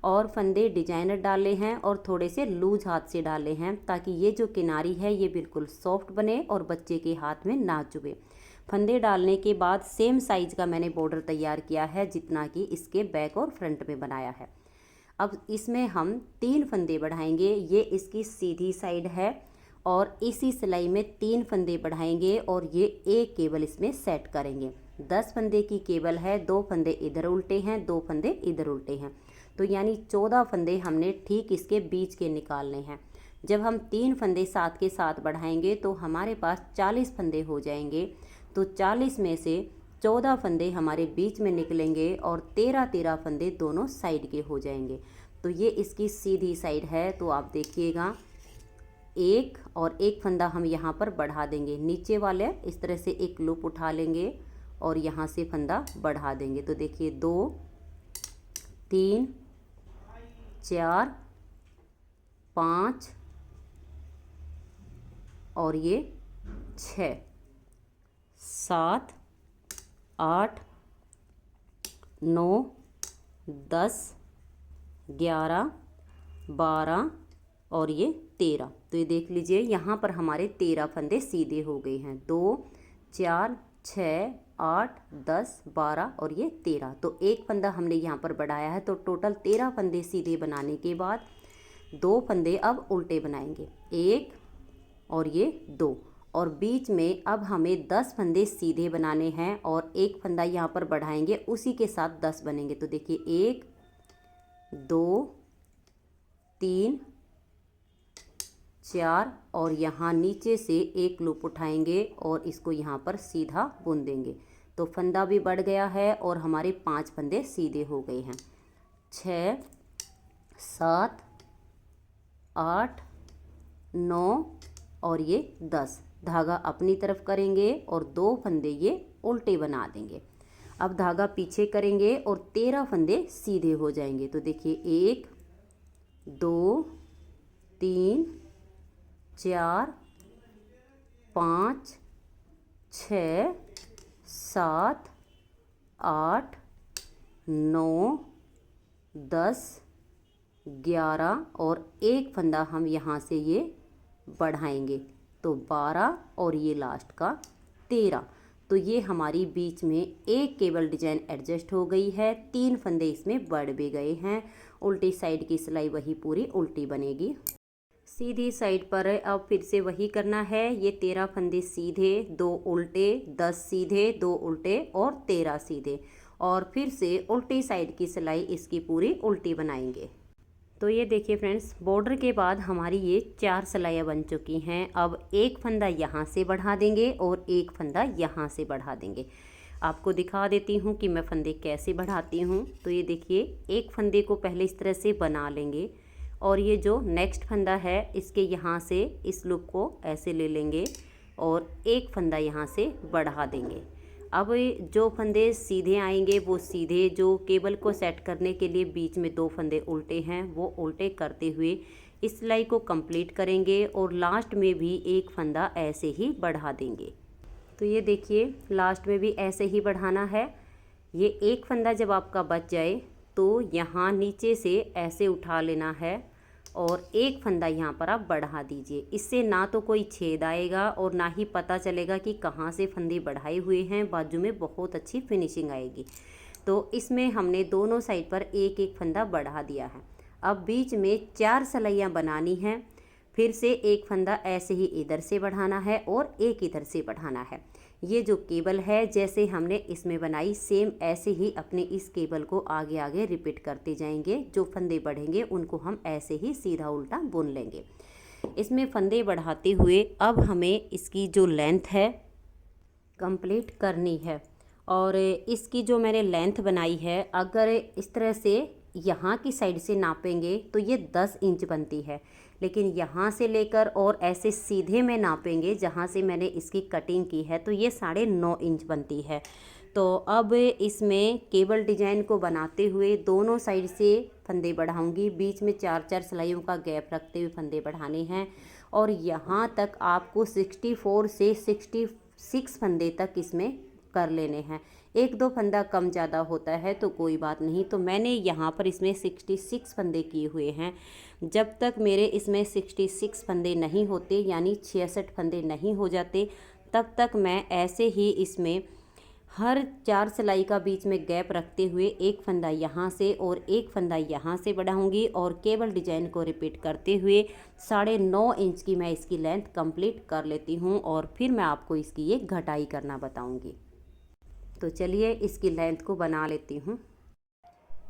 और फंदे डिजाइनर डाले हैं और थोड़े से लूज हाथ से डाले हैं ताकि ये जो किनारी है ये बिल्कुल सॉफ्ट बने और बच्चे के हाथ में ना चुभे। फंदे डालने के बाद सेम साइज का मैंने बॉर्डर तैयार किया है जितना कि इसके बैक और फ्रंट में बनाया है। अब इसमें हम 3 फंदे बढ़ाएंगे। ये इसकी सीधी साइड है और इसी सिलाई में 3 फंदे बढ़ाएंगे और ये एक केबल इसमें सेट करेंगे। 10 फंदे की केबल है, 2 फंदे इधर उल्टे हैं, 2 फंदे इधर उल्टे हैं। तो यानी 14 फंदे हमने ठीक इसके बीच के निकालने हैं। जब हम 3 फंदे साथ के साथ बढ़ाएंगे तो हमारे पास 40 फंदे हो जाएंगे। तो 40 में से 14 फंदे हमारे बीच में निकलेंगे और 13-13 फंदे दोनों साइड के हो जाएंगे। तो ये इसकी सीधी साइड है। तो आप देखिएगा, एक और एक फंदा हम यहाँ पर बढ़ा देंगे। नीचे वाले इस तरह से एक लूप उठा लेंगे और यहाँ से फंदा बढ़ा देंगे। तो देखिए 2, 3, 4, 5 और ये 6, 7, 8, 9, 10, 11, 12 और ये 13। तो ये देख लीजिए, यहाँ पर हमारे 13 फंदे सीधे हो गए हैं। 2, 4, 6, 8, 10, 12 और ये 13। तो एक फंदा हमने यहाँ पर बढ़ाया है। तो टोटल 13 फंदे सीधे बनाने के बाद 2 फंदे अब उल्टे बनाएंगे, 1 और ये 2। और बीच में अब हमें 10 फंदे सीधे बनाने हैं और एक फंदा यहाँ पर बढ़ाएंगे, उसी के साथ 10 बनेंगे। तो देखिए 1, 2, 3, 4 और यहाँ नीचे से एक लूप उठाएंगे और इसको यहाँ पर सीधा बुन देंगे। तो फंदा भी बढ़ गया है और हमारे 5 फंदे सीधे हो गए हैं। 6, 7, 8, 9 और ये 10। धागा अपनी तरफ करेंगे और 2 फंदे ये उल्टे बना देंगे। अब धागा पीछे करेंगे और 13 फंदे सीधे हो जाएंगे। तो देखिए 1, 2, 3, 4, 5, 6, 7, 8, 9, 10, 11 और एक फंदा हम यहाँ से ये बढ़ाएंगे। तो 12 और ये लास्ट का 13। तो ये हमारी बीच में एक केबल डिजाइन एडजस्ट हो गई है। 3 फंदे इसमें बढ़ भी गए हैं। उल्टी साइड की सिलाई वही पूरी उल्टी बनेगी। सीधी साइड पर अब फिर से वही करना है। ये 13 फंदे सीधे, 2 उल्टे, 10 सीधे, 2 उल्टे और 13 सीधे, और फिर से उल्टी साइड की सिलाई इसकी पूरी उल्टी बनाएंगे। तो ये देखिए फ्रेंड्स, बॉर्डर के बाद हमारी ये 4 सिलाइयाँ बन चुकी हैं। अब एक फंदा यहाँ से बढ़ा देंगे और एक फंदा यहाँ से बढ़ा देंगे। आपको दिखा देती हूँ कि मैं फंदे कैसे बढ़ाती हूँ। तो ये देखिए, एक फंदे को पहले इस तरह से बना लेंगे और ये जो नेक्स्ट फंदा है इसके यहाँ से इस लूप को ऐसे ले लेंगे और एक फंदा यहाँ से बढ़ा देंगे। अब जो फंदे सीधे आएंगे वो सीधे, जो केबल को सेट करने के लिए बीच में 2 फंदे उल्टे हैं वो उल्टे करते हुए इस सिलाई को कंप्लीट करेंगे और लास्ट में भी एक फंदा ऐसे ही बढ़ा देंगे। तो ये देखिए लास्ट में भी ऐसे ही बढ़ाना है। ये एक फंदा जब आपका बच जाए तो यहाँ नीचे से ऐसे उठा लेना है और एक फंदा यहाँ पर आप बढ़ा दीजिए। इससे ना तो कोई छेद आएगा और ना ही पता चलेगा कि कहाँ से फंदे बढ़ाए हुए हैं। बाजू में बहुत अच्छी फिनिशिंग आएगी। तो इसमें हमने दोनों साइड पर एक एक फंदा बढ़ा दिया है। अब बीच में 4 सिलाइयाँ बनानी हैं। फिर से एक फंदा ऐसे ही इधर से बढ़ाना है और एक इधर से बढ़ाना है। ये जो केबल है जैसे हमने इसमें बनाई सेम ऐसे ही अपने इस केबल को आगे आगे रिपीट करते जाएंगे। जो फंदे बढ़ेंगे उनको हम ऐसे ही सीधा उल्टा बुन लेंगे। इसमें फंदे बढ़ाते हुए अब हमें इसकी जो लेंथ है कंप्लीट करनी है। और इसकी जो मैंने लेंथ बनाई है, अगर इस तरह से यहाँ की साइड से नापेंगे तो ये 10 इंच बनती है, लेकिन यहाँ से लेकर और ऐसे सीधे में नापेंगे जहाँ से मैंने इसकी कटिंग की है तो ये 9.5 इंच बनती है। तो अब इसमें केबल डिजाइन को बनाते हुए दोनों साइड से फंदे बढ़ाऊंगी। बीच में 4-4 सिलाइयों का गैप रखते हुए फंदे बढ़ाने हैं और यहाँ तक आपको 64 से 66 फंदे तक इसमें कर लेने हैं। 1-2 फंदा कम ज़्यादा होता है तो कोई बात नहीं। तो मैंने यहाँ पर इसमें 66 फंदे किए हुए हैं। जब तक मेरे इसमें 66 फंदे नहीं होते यानी 66 फंदे नहीं हो जाते तब तक मैं ऐसे ही इसमें हर 4 सिलाई का बीच में गैप रखते हुए एक फंदा यहाँ से और एक फंदा यहाँ से बढ़ाऊँगी और केबल डिजाइन को रिपीट करते हुए 9.5 इंच की मैं इसकी लेंथ कंप्लीट कर लेती हूँ और फिर मैं आपको इसकी ये घटाई करना बताऊँगी। तो चलिए इसकी लेंथ को बना लेती हूँ।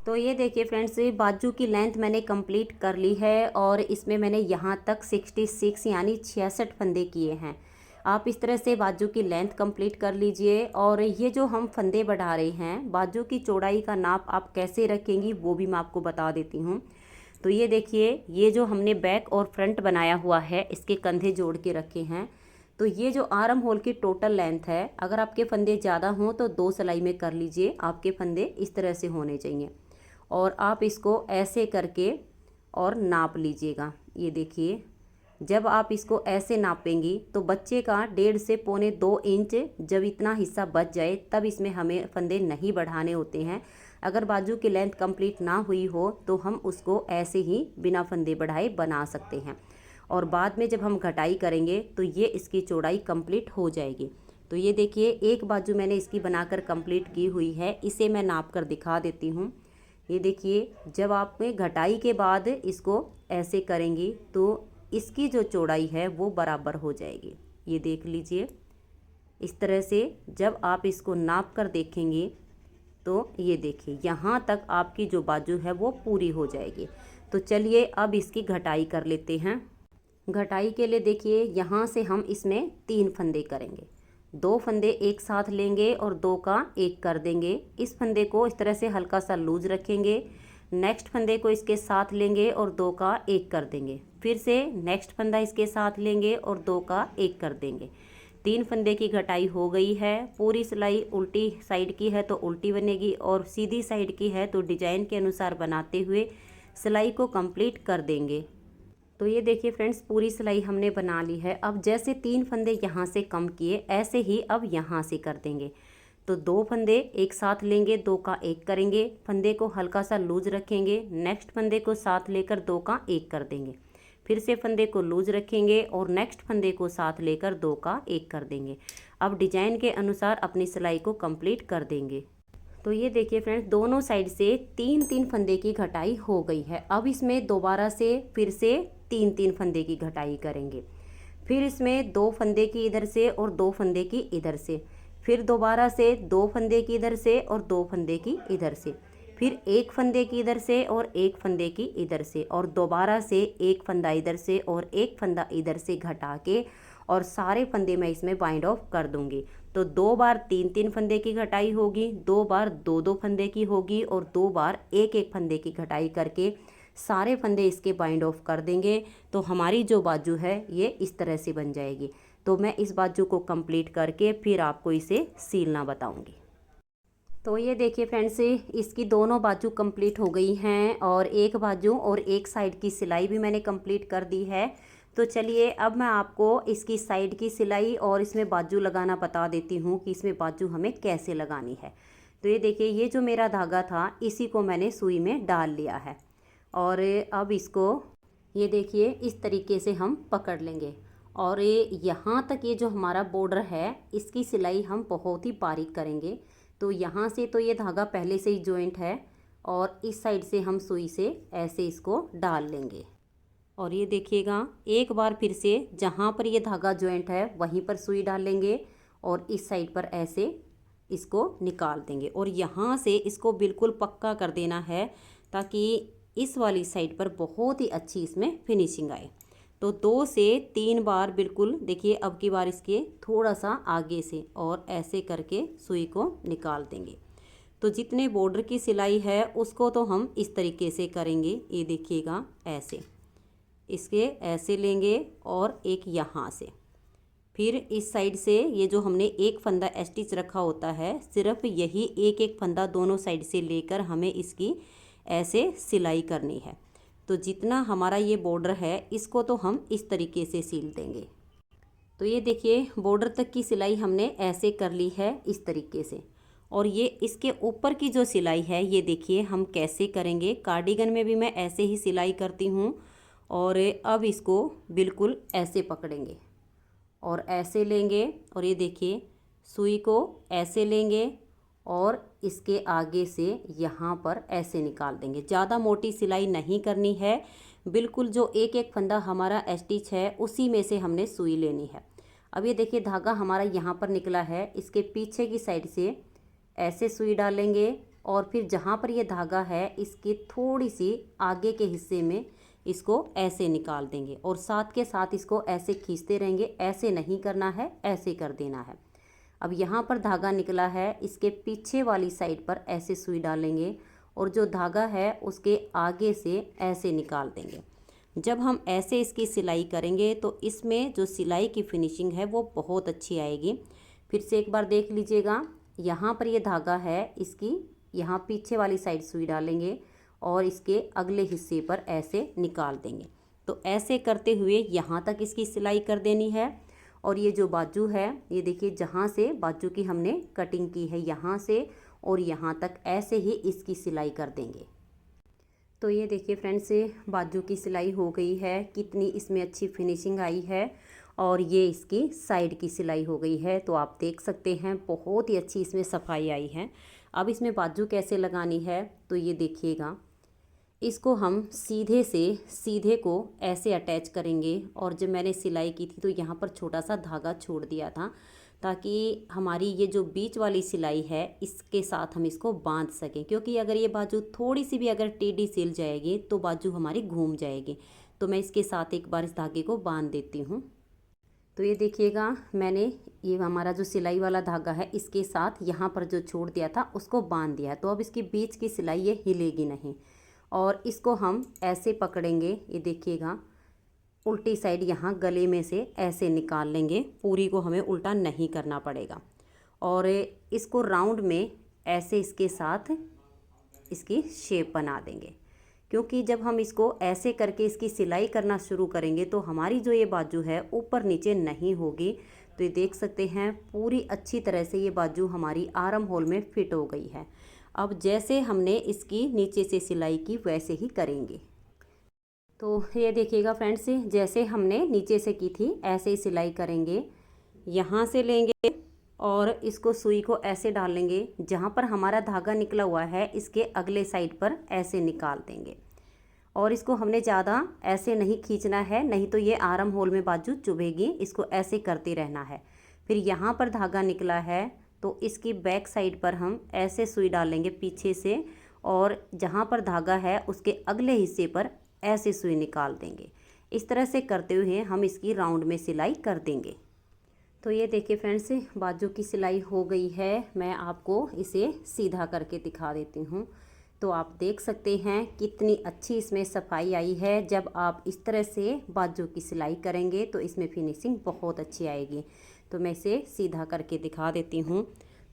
तो ये देखिए फ्रेंड्स, बाजू की लेंथ मैंने कंप्लीट कर ली है और इसमें मैंने यहाँ तक 66 यानी 66 फंदे किए हैं। आप इस तरह से बाजू की लेंथ कंप्लीट कर लीजिए। और ये जो हम फंदे बढ़ा रहे हैं, बाजू की चौड़ाई का नाप आप कैसे रखेंगी वो भी मैं आपको बता देती हूँ। तो ये देखिए, ये जो हमने बैक और फ्रंट बनाया हुआ है इसके कंधे जोड़ के रखे हैं। तो ये जो आर्म होल की टोटल लेंथ है, अगर आपके फंदे ज़्यादा हों तो 2 सिलाई में कर लीजिए। आपके फंदे इस तरह से होने चाहिए और आप इसको ऐसे करके और नाप लीजिएगा। ये देखिए, जब आप इसको ऐसे नापेंगी तो बच्चे का 1.5 से 1.25 इंच जब इतना हिस्सा बच जाए तब इसमें हमें फंदे नहीं बढ़ाने होते हैं। अगर बाजू की लेंथ कंप्लीट ना हुई हो तो हम उसको ऐसे ही बिना फंदे बढ़ाए बना सकते हैं और बाद में जब हम घटाई करेंगे तो ये इसकी चौड़ाई कंप्लीट हो जाएगी। तो ये देखिए, एक बाजू मैंने इसकी बनाकर कंप्लीट की हुई है। इसे मैं नाप कर दिखा देती हूँ। ये देखिए, जब आप में घटाई के बाद इसको ऐसे करेंगी तो इसकी जो चौड़ाई है वो बराबर हो जाएगी। ये देख लीजिए, इस तरह से जब आप इसको नाप कर देखेंगे तो ये देखिए यहाँ तक आपकी जो बाजू है वो पूरी हो जाएगी। तो चलिए अब इसकी घटाई कर लेते हैं। घटाई के लिए देखिए, यहाँ से हम इसमें 3 फंदे करेंगे। 2 फंदे एक साथ लेंगे और 2 का 1 कर देंगे। इस फंदे को इस तरह से हल्का सा लूज रखेंगे। नेक्स्ट फंदे को इसके साथ लेंगे और 2 का 1 कर देंगे। फिर से नेक्स्ट फंदा इसके साथ लेंगे और 2 का 1 कर देंगे। 3 फंदे की घटाई हो गई है। पूरी सिलाई उल्टी साइड की है तो उल्टी बनेगी और सीधी साइड की है तो डिजाइन के अनुसार बनाते हुए सिलाई को कंप्लीट कर देंगे। तो ये देखिए फ्रेंड्स, पूरी सिलाई हमने बना ली है। अब जैसे 3 फंदे यहाँ से कम किए ऐसे ही अब यहाँ से कर देंगे। तो 2 फंदे एक साथ लेंगे, 2 का 1 करेंगे। फंदे को हल्का सा लूज रखेंगे। नेक्स्ट फंदे को साथ लेकर 2 का 1 कर देंगे। फिर से फंदे को लूज रखेंगे और नेक्स्ट फंदे को साथ लेकर 2 का 1 कर देंगे। अब डिजाइन के अनुसार अपनी सिलाई को कंप्लीट कर देंगे। तो ये देखिए फ्रेंड्स, दोनों साइड से 3-3 फंदे की घटाई हो गई है। अब इसमें दोबारा से फिर से 3-3 फंदे की घटाई करेंगे। फिर इसमें 2 फंदे की इधर से और 2 फंदे की इधर से, फिर दोबारा से 2 फंदे की इधर से और 2 फंदे की इधर से, फिर 1 फंदे की इधर से और 1 फंदे की इधर से, और दोबारा से 1 फंदा इधर से और 1 फंदा इधर से घटा के और सारे फंदे मैं इसमें बाइंड ऑफ कर दूंगी। तो 2 बार 3-3 फंदे की घटाई होगी, 2 बार 2-2 फंदे की होगी और 2 बार 1-1 फंदे की घटाई करके सारे फंदे इसके बाइंड ऑफ कर देंगे। तो हमारी जो बाजू है ये इस तरह से बन जाएगी। तो मैं इस बाजू को कंप्लीट करके फिर आपको इसे सीलना बताऊंगी। तो ये देखिए फ्रेंड्स, इसकी दोनों बाजू कंप्लीट हो गई हैं और एक बाजू और एक साइड की सिलाई भी मैंने कंप्लीट कर दी है। तो चलिए अब मैं आपको इसकी साइड की सिलाई और इसमें बाजू लगाना बता देती हूँ कि इसमें बाजू हमें कैसे लगानी है। तो ये देखिए, ये जो मेरा धागा था इसी को मैंने सुई में डाल लिया है और अब इसको ये देखिए इस तरीके से हम पकड़ लेंगे और ये यहाँ तक ये जो हमारा बॉर्डर है इसकी सिलाई हम बहुत ही बारीक करेंगे। तो यहाँ से तो ये धागा पहले से ही जॉइंट है और इस साइड से हम सुई से ऐसे इसको डाल लेंगे और ये देखिएगा एक बार फिर से जहाँ पर ये धागा जॉइंट है वहीं पर सुई डाल लेंगे और इस साइड पर ऐसे इसको निकाल देंगे और यहाँ से इसको बिल्कुल पक्का कर देना है ताकि इस वाली साइड पर बहुत ही अच्छी इसमें फिनिशिंग आए। तो 2 से 3 बार बिल्कुल देखिए, अब की बार इसके थोड़ा सा आगे से और ऐसे करके सुई को निकाल देंगे। तो जितने बॉर्डर की सिलाई है उसको तो हम इस तरीके से करेंगे। ये देखिएगा ऐसे इसके ऐसे लेंगे और एक यहाँ से, फिर इस साइड से ये जो हमने एक फंदा स्टिच रखा होता है सिर्फ यही एक एक फंदा दोनों साइड से लेकर हमें इसकी ऐसे सिलाई करनी है। तो जितना हमारा ये बॉर्डर है इसको तो हम इस तरीके से सील देंगे। तो ये देखिए बॉर्डर तक की सिलाई हमने ऐसे कर ली है इस तरीके से और ये इसके ऊपर की जो सिलाई है ये देखिए हम कैसे करेंगे। कार्डिगन में भी मैं ऐसे ही सिलाई करती हूँ और अब इसको बिल्कुल ऐसे पकड़ेंगे और ऐसे लेंगे और ये देखिए सुई को ऐसे लेंगे और इसके आगे से यहाँ पर ऐसे निकाल देंगे। ज़्यादा मोटी सिलाई नहीं करनी है, बिल्कुल जो एक एक फंदा हमारा स्टिच है उसी में से हमने सुई लेनी है। अब ये देखिए धागा हमारा यहाँ पर निकला है, इसके पीछे की साइड से ऐसे सुई डालेंगे और फिर जहाँ पर ये धागा है इसकी थोड़ी सी आगे के हिस्से में इसको ऐसे निकाल देंगे और साथ के साथ इसको ऐसे खींचते रहेंगे। ऐसे नहीं करना है, ऐसे कर देना है। अब यहाँ पर धागा निकला है, इसके पीछे वाली साइड पर ऐसे सुई डालेंगे और जो धागा है उसके आगे से ऐसे निकाल देंगे। जब हम ऐसे इसकी सिलाई करेंगे तो इसमें जो सिलाई की फिनिशिंग है वो बहुत अच्छी आएगी। फिर से एक बार देख लीजिएगा, यहाँ पर ये धागा है, इसकी यहाँ पीछे वाली साइड सुई डालेंगे और इसके अगले हिस्से पर ऐसे निकाल देंगे। तो ऐसे करते हुए यहाँ तक इसकी सिलाई कर देनी है और ये जो बाजू है ये देखिए जहाँ से बाजू की हमने कटिंग की है यहाँ से और यहाँ तक ऐसे ही इसकी सिलाई कर देंगे। तो ये देखिए फ्रेंड्स बाजू की सिलाई हो गई है, कितनी इसमें अच्छी फिनिशिंग आई है और ये इसकी साइड की सिलाई हो गई है। तो आप देख सकते हैं बहुत ही अच्छी इसमें सफाई आई है। अब इसमें बाजू कैसे लगानी है तो ये देखिएगा, इसको हम सीधे से सीधे को ऐसे अटैच करेंगे और जब मैंने सिलाई की थी तो यहाँ पर छोटा सा धागा छोड़ दिया था ताकि हमारी ये जो बीच वाली सिलाई है इसके साथ हम इसको बांध सकें, क्योंकि अगर ये बाजू थोड़ी सी भी अगर टेढ़ी सिल जाएगी तो बाजू हमारी घूम जाएगी। तो मैं इसके साथ एक बार इस धागे को बांध देती हूँ। तो ये देखिएगा मैंने ये हमारा जो सिलाई वाला धागा है इसके साथ यहाँ पर जो छोड़ दिया था उसको बांध दिया है। तो अब इसकी बीच की सिलाई ये हिलेगी नहीं और इसको हम ऐसे पकड़ेंगे। ये देखिएगा उल्टी साइड यहाँ गले में से ऐसे निकाल लेंगे, पूरी को हमें उल्टा नहीं करना पड़ेगा और इसको राउंड में ऐसे इसके साथ इसकी शेप बना देंगे, क्योंकि जब हम इसको ऐसे करके इसकी सिलाई करना शुरू करेंगे तो हमारी जो ये बाजू है ऊपर नीचे नहीं होगी। तो ये देख सकते हैं पूरी अच्छी तरह से ये बाजू हमारी आर्म होल में फिट हो गई है। अब जैसे हमने इसकी नीचे से सिलाई की वैसे ही करेंगे। तो ये देखिएगा फ्रेंड्स जैसे हमने नीचे से की थी ऐसे ही सिलाई करेंगे। यहाँ से लेंगे और इसको सुई को ऐसे डालेंगे, जहाँ पर हमारा धागा निकला हुआ है इसके अगले साइड पर ऐसे निकाल देंगे और इसको हमने ज़्यादा ऐसे नहीं खींचना है, नहीं तो ये आर्म होल में बाजू चुभेगी। इसको ऐसे करते रहना है। फिर यहाँ पर धागा निकला है तो इसकी बैक साइड पर हम ऐसे सुई डालेंगे पीछे से और जहाँ पर धागा है उसके अगले हिस्से पर ऐसे सुई निकाल देंगे। इस तरह से करते हुए हम इसकी राउंड में सिलाई कर देंगे। तो ये देखिए फ्रेंड्स बाजू की सिलाई हो गई है। मैं आपको इसे सीधा करके दिखा देती हूँ। तो आप देख सकते हैं कितनी अच्छी इसमें सफाई आई है। जब आप इस तरह से बाजू की सिलाई करेंगे तो इसमें फिनिशिंग बहुत अच्छी आएगी। तो मैं इसे सीधा करके दिखा देती हूँ।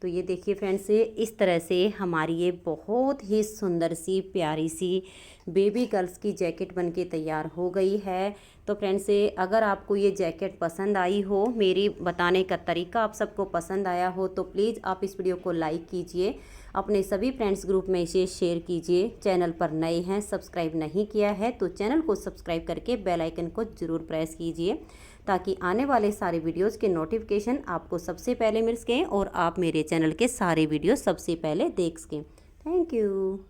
तो ये देखिए फ्रेंड्स, इस तरह से हमारी ये बहुत ही सुंदर सी प्यारी सी बेबी गर्ल्स की जैकेट बनके तैयार हो गई है। तो फ्रेंड्स, अगर आपको ये जैकेट पसंद आई हो, मेरी बताने का तरीका आप सबको पसंद आया हो, तो प्लीज़ आप इस वीडियो को लाइक कीजिए, अपने सभी फ्रेंड्स ग्रुप में इसे शेयर कीजिए। चैनल पर नए हैं, सब्सक्राइब नहीं किया है तो चैनल को सब्सक्राइब करके बेल आइकन को ज़रूर प्रेस कीजिए, ताकि आने वाले सारे वीडियोस के नोटिफिकेशन आपको सबसे पहले मिल सकें और आप मेरे चैनल के सारे वीडियो सबसे पहले देख सकें। Thank you.